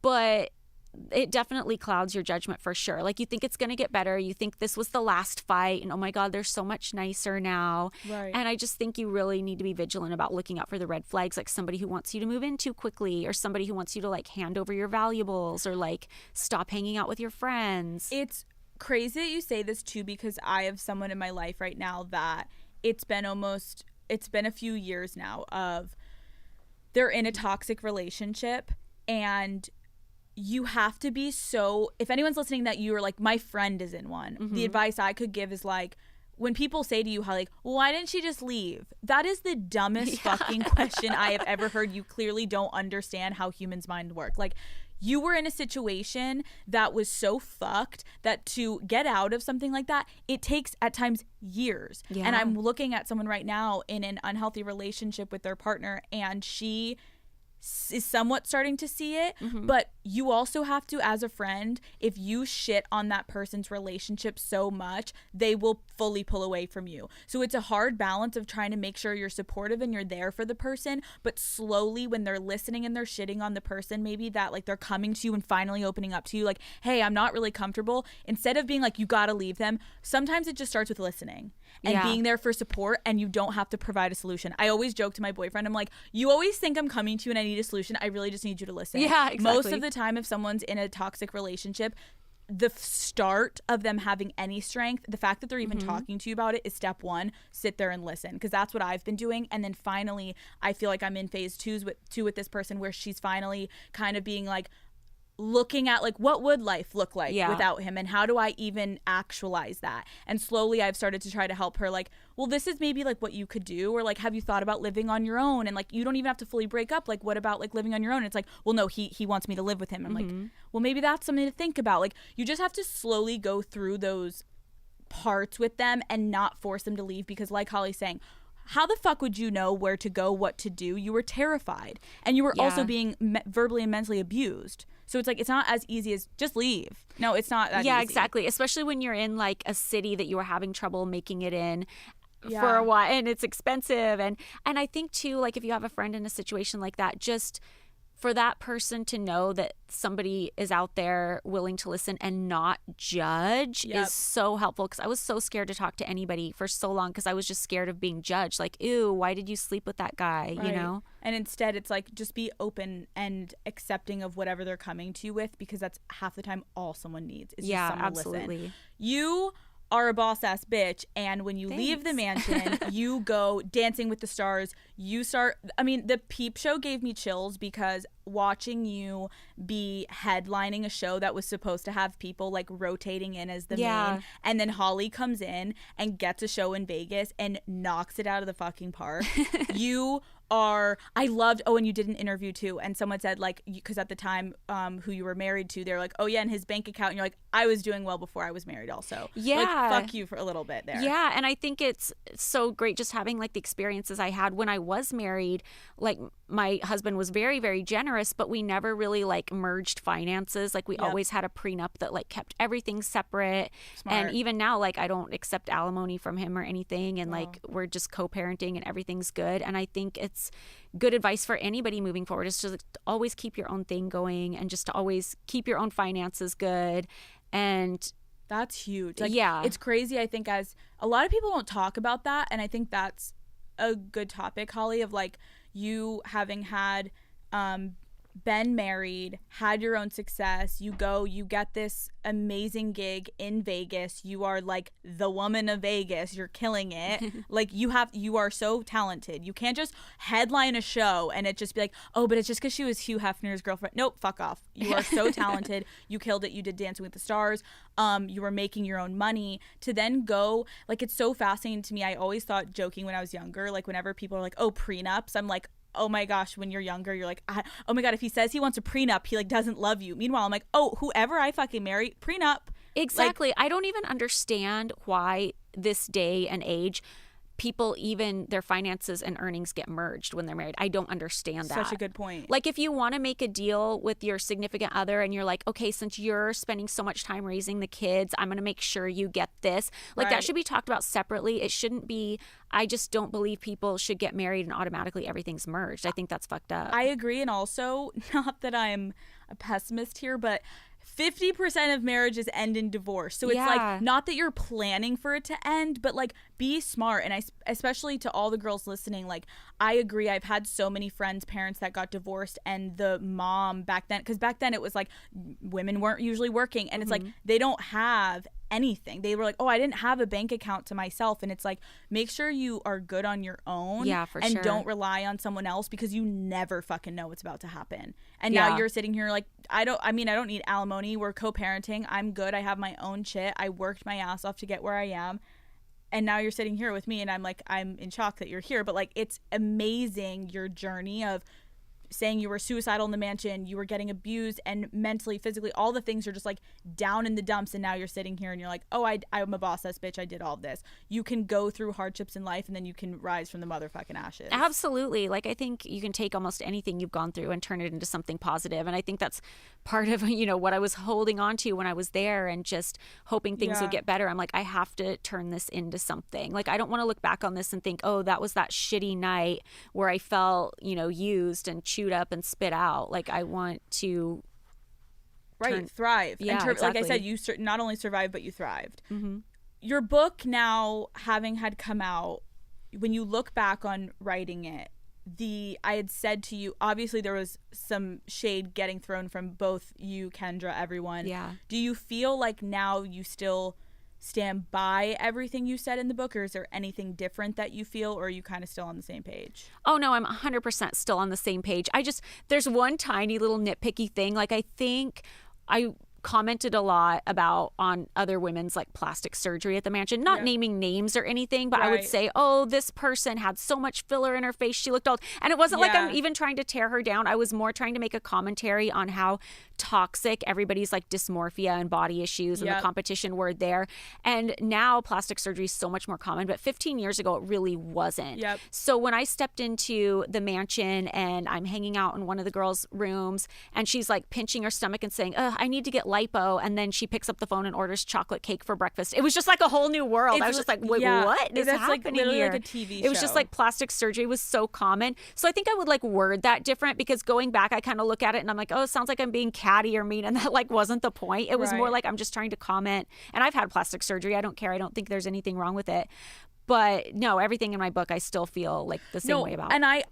but it definitely clouds your judgment for sure. Like, you think it's going to get better. You think this was the last fight, and oh my God, they're so much nicer now. Right. And I just think you really need to be vigilant about looking out for the red flags, like somebody who wants you to move in too quickly, or somebody who wants you to like hand over your valuables, or like stop hanging out with your friends. It's crazy that you say this too, because I have someone in my life right now that it's been a few years now of they're in a toxic relationship, and you have to be so, if anyone's listening that you are like, my friend is in one, the advice I could give is like, when people say to you how like, well, why didn't she just leave? That is the dumbest fucking question I have ever heard. You clearly don't understand how humans' mind work. Like, you were in a situation that was so fucked that to get out of something like that, it takes at times years. Yeah. And I'm looking at someone right now in an unhealthy relationship with their partner, and she is somewhat starting to see it, but you also have to, as a friend, if you shit on that person's relationship so much, they will fully pull away from you. So it's a hard balance of trying to make sure you're supportive and you're there for the person, but slowly when they're listening and they're shitting on the person, maybe that like they're coming to you and finally opening up to you like, hey, I'm not really comfortable, instead of being like, you gotta leave them, sometimes it just starts with listening and being there for support, and you don't have to provide a solution. I always joke to my boyfriend, I'm like, you always think I'm coming to you and I need a solution. I really just need you to listen. Yeah, exactly. Most of the time, if someone's in a toxic relationship, the start of them having any strength, the fact that they're even talking to you about it is step one. Sit there and listen, because that's what I've been doing. And then finally, I feel like I'm in phase two with this person, where she's finally kind of being like, looking at like, what would life look like without him, and how do I even actualize that? And slowly I've started to try to help her like, well, this is maybe like what you could do, or like, have you thought about living on your own? And like, you don't even have to fully break up, like what about like living on your own? It's like, well, no, he wants me to live with him. I'm like, well, maybe that's something to think about. Like, you just have to slowly go through those parts with them and not force them to leave, because like Holly's saying, how the fuck would you know where to go, what to do? You were terrified, and you were also being verbally and mentally abused. So it's like, it's not as easy as just leave. No, it's not that easy. Yeah, exactly. Especially when you're in like a city that you were having trouble making it in for a while, and it's expensive. And I think too, like if you have a friend in a situation like that, just for that person to know that somebody is out there willing to listen and not judge is so helpful. Because I was so scared to talk to anybody for so long, because I was just scared of being judged. Like, ew, why did you sleep with that guy? Right. You know? And instead, it's like, just be open and accepting of whatever they're coming to you with, because that's half the time all someone needs is just someone to listen. You are a boss ass bitch, and when you leave the mansion, you go Dancing with the Stars. You start, I mean, the Peep Show gave me chills, because watching you be headlining a show that was supposed to have people like rotating in as the main, and then Holly comes in and gets a show in Vegas and knocks it out of the fucking park. I loved, and you did an interview too, and someone said like, because at the time who you were married to, they're like, oh yeah, and his bank account, and you're like, I was doing well before I was married also. Like, fuck you for a little bit there. Yeah, and I think it's so great just having like the experiences I had when I was married. Like, my husband was very, very generous, but we never really like merged finances. Like, we always had a prenup that like kept everything separate. Smart. And even now, like, I don't accept alimony from him or anything, and like we're just co-parenting and everything's good. And I think it's good advice for anybody moving forward is to always keep your own thing going, and just to always keep your own finances good. And That's huge. Like, yeah. It's crazy. I think as a lot of people don't talk about that. And I think that's a good topic, Holly, of like you having had, been married, had your own success, you get this amazing gig in Vegas, you are like the woman of Vegas, you're killing it. Like you are so talented. You can't just headline a show and it just be like, oh, but it's just because she was Hugh Hefner's girlfriend. Nope, fuck off. You are so talented. You killed it. You did Dancing with the Stars. You were making your own money to then go, like, it's so fascinating to me. I always thought, joking when I was younger, like whenever people are like, oh, prenups, I'm like, oh my gosh, when you're younger, you're like, oh my God, if he says he wants a prenup, he like doesn't love you. Meanwhile, I'm like, oh, whoever I fucking marry, prenup. Exactly. Like, I don't even understand why this day and age people, even their finances and earnings get merged when they're married. I don't understand that. Such a good point. Like if you want to make a deal with your significant other and you're like, okay, since you're spending so much time raising the kids, I'm going to make sure you get this. Like that should be talked about separately. It shouldn't be, I just don't believe people should get married and automatically everything's merged. I think that's fucked up. I agree. And also, not that I'm a pessimist here, but 50% of marriages end in divorce. So it's like, not that you're planning for it to end, but like be smart. And I, especially to all the girls listening, like I agree. I've had so many friends, parents that got divorced, and the mom back then, because back then it was like women weren't usually working, and it's like they don't have anything. They were like, oh, I didn't have a bank account to myself. And it's like, make sure you are good on your own. Yeah, for and sure. don't rely on someone else, because you never fucking know what's about to happen. And now you're sitting here like, I don't need alimony. We're co-parenting. I'm good. I have my own shit. I worked my ass off to get where I am. And now you're sitting here with me, and I'm like, I'm in shock that you're here. But like, it's amazing, your journey of saying you were suicidal in the mansion, you were getting abused, and mentally, physically, all the things are just like down in the dumps, and now you're sitting here and you're like, oh, I'm a boss ass bitch, I did all of this. You can go through hardships in life, and then you can rise from the motherfucking ashes. Absolutely. Like I think you can take almost anything you've gone through and turn it into something positive. And I think that's part of, you know, what I was holding on to when I was there and just hoping things would get better. I'm like, I have to turn this into something. Like I don't want to look back on this and think, oh, that was that shitty night where I felt, you know, used and chewed up and spit out. Like I want to thrive. Yeah, and exactly. Like I said, you not only survived, but you thrived. Your book now, having had come out, when you look back on writing it, I had said to you, obviously there was some shade getting thrown from both you, Kendra, everyone. Yeah. Do you feel like now you still stand by everything you said in the book, or is there anything different that you feel, or are you kind of still on the same page? Oh no, I'm 100% still on the same page. There's one tiny little nitpicky thing. Like I think I commented a lot about on other women's like plastic surgery at the mansion, not naming names or anything, but I would say, oh, this person had so much filler in her face, she looked old. And it wasn't like I'm even trying to tear her down. I was more trying to make a commentary on how toxic everybody's like dysmorphia and body issues and the competition were there. And now plastic surgery is so much more common, but 15 years ago it really wasn't. So when I stepped into the mansion and I'm hanging out in one of the girls' rooms and she's like pinching her stomach and saying, I need to get lipo, and then she picks up the phone and orders chocolate cake for breakfast. It was just like a whole new world. I was just like, wait, what is happening like here? Like a TV show. It was just like plastic surgery was so common. So I think I would like word that different, because going back I kind of look at it and I'm like, oh, it sounds like I'm being catty or mean, and that like wasn't the point. It was more like I'm just trying to comment. And I've had plastic surgery. I don't care. I don't think there's anything wrong with it. But no, everything in my book I still feel like the same way about. And I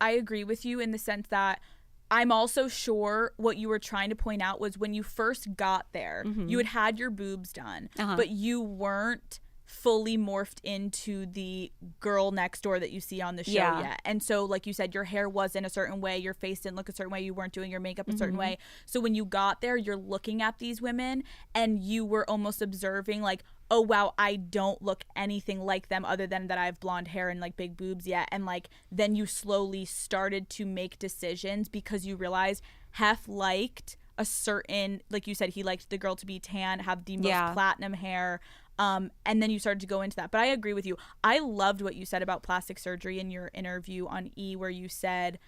agree with you in the sense that I'm also sure what you were trying to point out was when you first got there, you had your boobs done, but you weren't fully morphed into the girl next door that you see on the show yet. And so, like you said, your hair wasn't a certain way, your face didn't look a certain way, you weren't doing your makeup a certain way. So when you got there, you're looking at these women and you were almost observing like, oh wow, I don't look anything like them other than that I have blonde hair and like big boobs yet. And like then you slowly started to make decisions because you realized Hef liked a certain, like you said, he liked the girl to be tan, have the most platinum hair. And then you started to go into that. But I agree with you. I loved what you said about plastic surgery in your interview on E, where you said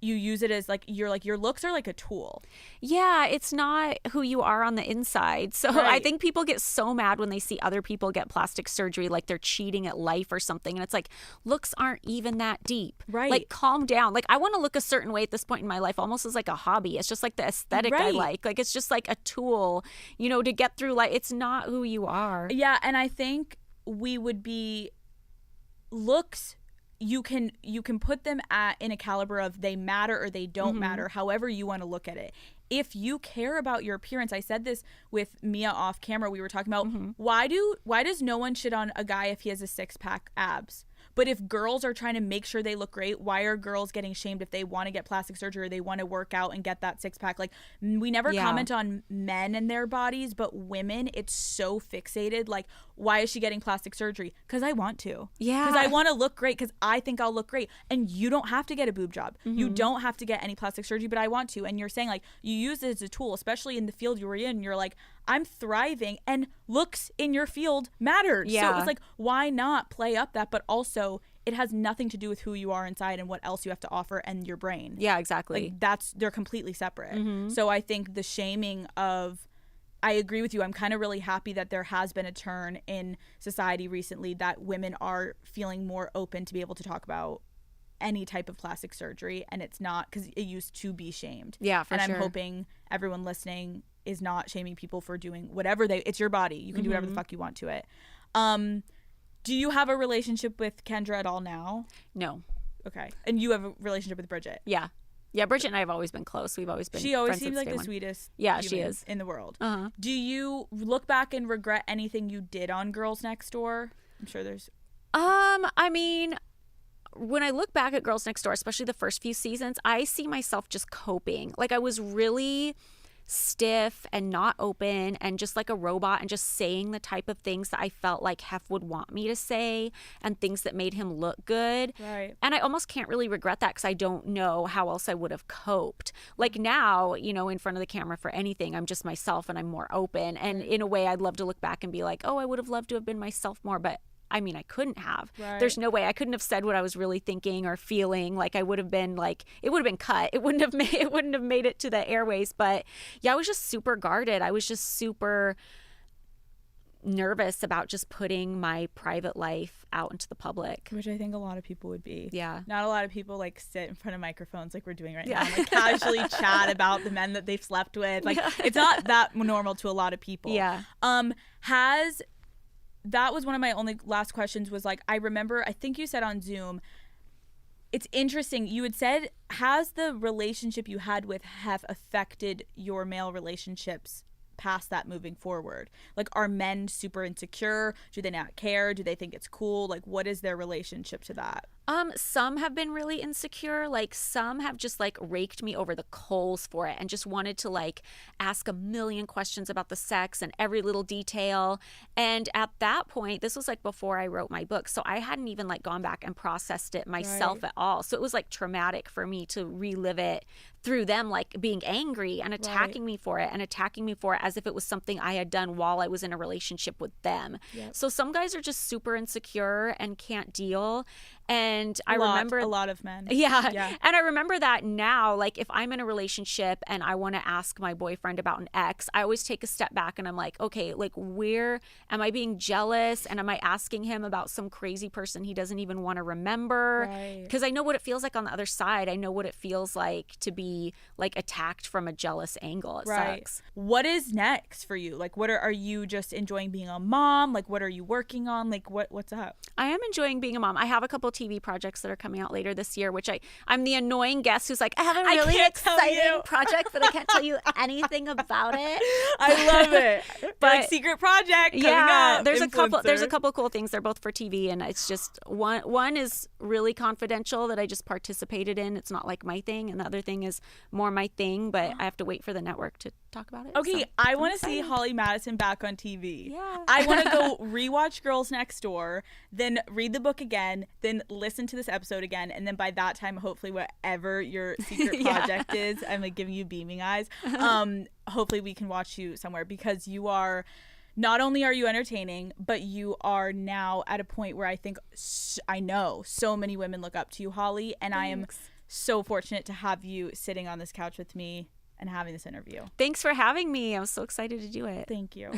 you use it as like your looks are like a tool. Yeah, it's not who you are on the inside. So Right. I think people get so mad when they see other people get plastic surgery like they're cheating at life or something. And it's like, looks aren't even that deep. Right. Like, calm down. Like, I want to look a certain way at this point in my life, almost as like a hobby. It's just like the aesthetic I Right. like. Like, it's just like a tool, you know, to get through life. It's not who you are. Yeah, and I think we would be looks. You can put them in a caliber of they matter or they don't matter, however you want to look at it. If you care about your appearance, I said this with Mia off camera. We were talking about why does no one shit on a guy if he has a 6-pack abs? But if girls are trying to make sure they look great, why are girls getting shamed if they want to get plastic surgery or they want to work out and get that 6-pack? Like, we never comment on men and their bodies, but women, it's so fixated. Like, why is she getting plastic surgery? Because I want to. Yeah. Because I want to look great, because I think I'll look great. And you don't have to get a boob job. You don't have to get any plastic surgery, but I want to. And you're saying, like, you use it as a tool, especially in the field you were in. You're like, I'm thriving, and looks in your field mattered. Yeah. So it's like, why not play up that? But also, it has nothing to do with who you are inside and what else you have to offer and your brain. Yeah, exactly. Like, they're completely separate. So I think the shaming of, I agree with you. I'm kind of really happy that there has been a turn in society recently that women are feeling more open to be able to talk about any type of plastic surgery, and it's not, because it used to be shamed. Yeah, for and sure. I'm hoping everyone listening is not shaming people for doing whatever it's your body. You can do whatever the fuck you want to it. Do you have a relationship with Kendra at all now? No. Okay. And you have a relationship with Bridget? Yeah. Yeah, Bridget and I have always been close. We've always been She always friends seems since like day the one. sweetest Yeah, she human is. in the world. Uh-huh. Do you look back and regret anything you did on Girls Next Door? I'm sure there's... I mean, when I look back at Girls Next Door, especially the first few seasons, I see myself just coping. Like, I was really stiff and not open and just like a robot and just saying the type of things that I felt like Hef would want me to say and things that made him look good. Right. And I almost can't really regret that because I don't know how else I would have coped. Like, now, you know, in front of the camera for anything, I'm just myself and I'm more open. And in a way, I'd love to look back and be like, oh, I would have loved to have been myself more, but I mean, I couldn't have. Right. There's no way I couldn't have said what I was really thinking or feeling. Like, I would have been like, it would have been cut. It wouldn't have made it to the airways. But yeah, I was just super guarded. I was just super nervous about just putting my private life out into the public. Which I think a lot of people would be. Yeah. Not a lot of people like sit in front of microphones like we're doing right now and like casually chat about the men that they've slept with. Like, it's not that normal to a lot of people. Yeah. That was one of my only last questions was like, I remember, I think you said on Zoom, it's interesting. You had said, has the relationship you had with Hef affected your male relationships past that moving forward? Like, are men super insecure? Do they not care? Do they think it's cool? Like, what is their relationship to that? Some have been really insecure. Like, some have just like raked me over the coals for it and just wanted to like ask a million questions about the sex and every little detail. And at that point, this was like before I wrote my book, so I hadn't even like gone back and processed it myself at all. So it was like traumatic for me to relive it through them like being angry and attacking me for it and attacking me for it as if it was something I had done while I was in a relationship with them. Yep. So some guys are just super insecure and can't deal. And I remember a lot of men. Yeah. And I remember that now, like, if I'm in a relationship and I want to ask my boyfriend about an ex, I always take a step back and I'm like, okay, like, where am I being jealous? And am I asking him about some crazy person he doesn't even want to remember? Because I know what it feels like on the other side. I know what it feels like to be like attacked from a jealous angle. It sucks. What is next for you? Like, are you just enjoying being a mom? Like, what are you working on? Like, what's up? I am enjoying being a mom. I have a couple TV projects that are coming out later this year, which I'm the annoying guest who's like, I have a really exciting project, but I can't tell you anything about it. I love it. But like, secret project coming up. There's a couple cool things. They're both for TV, and it's just one is really confidential that I just participated in. It's not like my thing, and the other thing is more my thing, but I have to wait for the network to talk about it. Okay, so I want to see Holly Madison back on TV. Yeah. I want to go rewatch Girls Next Door, then read the book again, then listen to this episode again, and then by that time, hopefully whatever your secret project is, I'm like giving you beaming eyes. Hopefully we can watch you somewhere, because you are, not only are you entertaining, but you are now at a point where I think I know so many women look up to you, Holly, and Thanks. I am so fortunate to have you sitting on this couch with me and having this interview. Thanks for having me. I'm so excited to do it. Thank you.